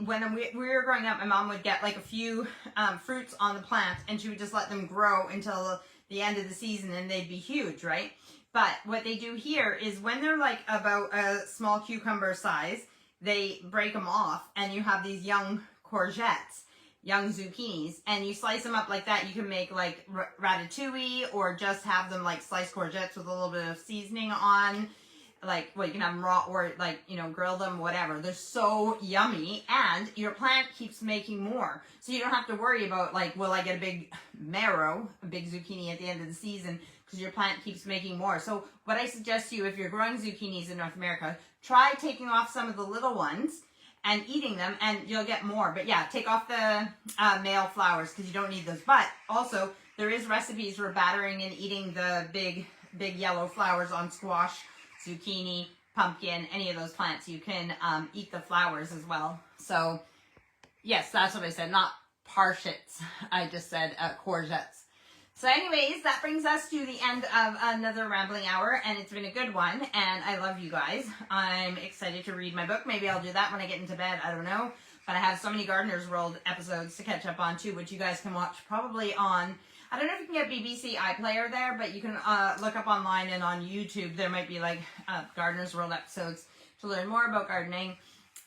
when we were growing up, my mom would get like a few fruits on the plant, and she would just let them grow until the end of the season, and they'd be huge, right? But what they do here is when they're like about a small cucumber size, they break them off, and you have these young courgettes, young zucchinis, and you slice them up like that. You can make like ratatouille, or just have them like sliced courgettes with a little bit of seasoning on. Like, well, you can have them raw, or like, you know, grill them, whatever. They're so yummy, and your plant keeps making more. So you don't have to worry about like, will I get a big marrow, a big zucchini at the end of the season, because your plant keeps making more. So what I suggest to you, if you're growing zucchinis in North America, try taking off some of the little ones and eating them, and you'll get more. But yeah, take off the male flowers, because you don't need those. But also, there is recipes for battering and eating the big yellow flowers on squash, zucchini, pumpkin, any of those plants. You can eat the flowers as well. So yes, that's what I said, not parchettes. I just said courgettes. So anyways, that brings us to the end of another rambling hour, and it's been a good one, and I love you guys. I'm excited to read my book. Maybe I'll do that when I get into bed. I don't know. But I have so many Gardener's World episodes to catch up on too, which you guys can watch probably on, I don't know if you can get BBC iPlayer there, but you can look up online, and on YouTube there might be like Gardener's World episodes to learn more about gardening.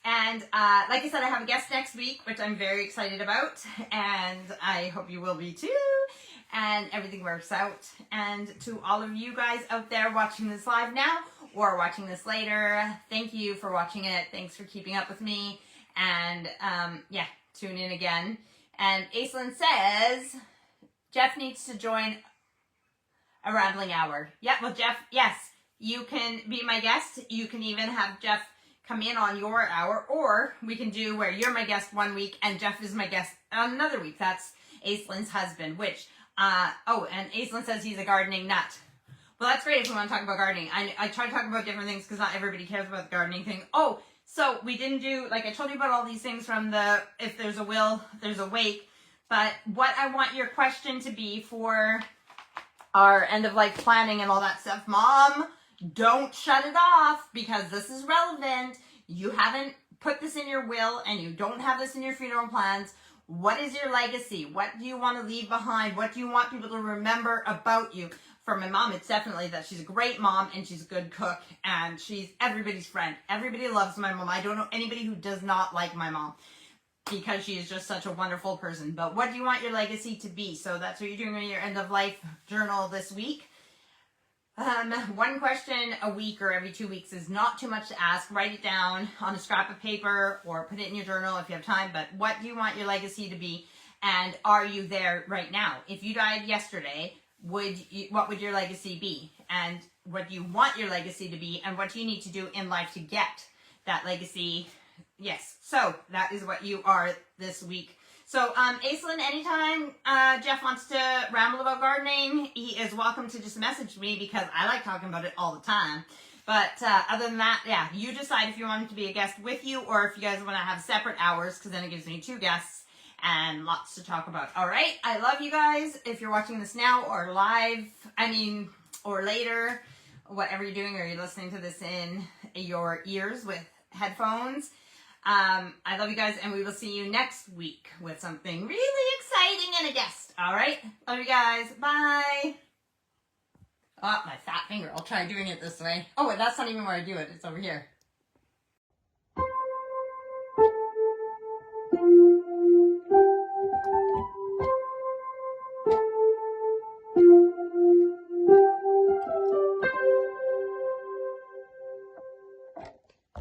And like I said, I have a guest next week, which I'm very excited about, and I hope you will be too, and everything works out. And to all of you guys out there watching this live now or watching this later, thank you for watching it. Thanks for keeping up with me, and yeah, tune in again. And Aislinn says Jeff needs to join a rambling hour. Yeah, well, Jeff, yes, you can be my guest. You can even have Jeff come in on your hour, or we can do where you're my guest one week and Jeff is my guest another week. That's Aislinn's husband, which, oh, and Aislinn says he's a gardening nut. Well, that's great if we want to talk about gardening. I try to talk about different things because not everybody cares about the gardening thing. Oh, so we didn't do, like I told you about all these things from the, if there's a will, there's a wake. But what I want your question to be for our end of life planning and all that stuff, Mom, don't shut it off, because this is relevant. You haven't put this in your will and you don't have this in your funeral plans, what is your legacy? What do you want to leave behind? What do you want people to remember about you? For my mom, it's definitely that she's a great mom and she's a good cook and she's everybody's friend. Everybody loves my mom. I don't know anybody who does not like my mom because she is just such a wonderful person. But what do you want your legacy to be? So that's what you're doing in your end of life journal this week. One question a week or every 2 weeks is not too much to ask. Write it down on a scrap of paper or put it in your journal if you have time. But what do you want your legacy to be? And are you there right now? If you died yesterday, what would your legacy be? And what do you want your legacy to be? And what do you need to do in life to get that legacy? Yes. So that is what you are this week. So, Aislinn, anytime Jeff wants to ramble about gardening, he is welcome to just message me because I like talking about it all the time. But other than that, yeah, you decide if you want him to be a guest with you or if you guys want to have separate hours because then it gives me 2 guests and lots to talk about. All right, I love you guys. If you're watching this now or live, or later, whatever you're doing, or you're listening to this in your ears with headphones, I love you guys, and we will see you next week with something really exciting and a guest. All right? Love you guys. Bye. Oh, my fat finger. I'll try doing it this way. Oh, wait, that's not even where I do it. It's over here.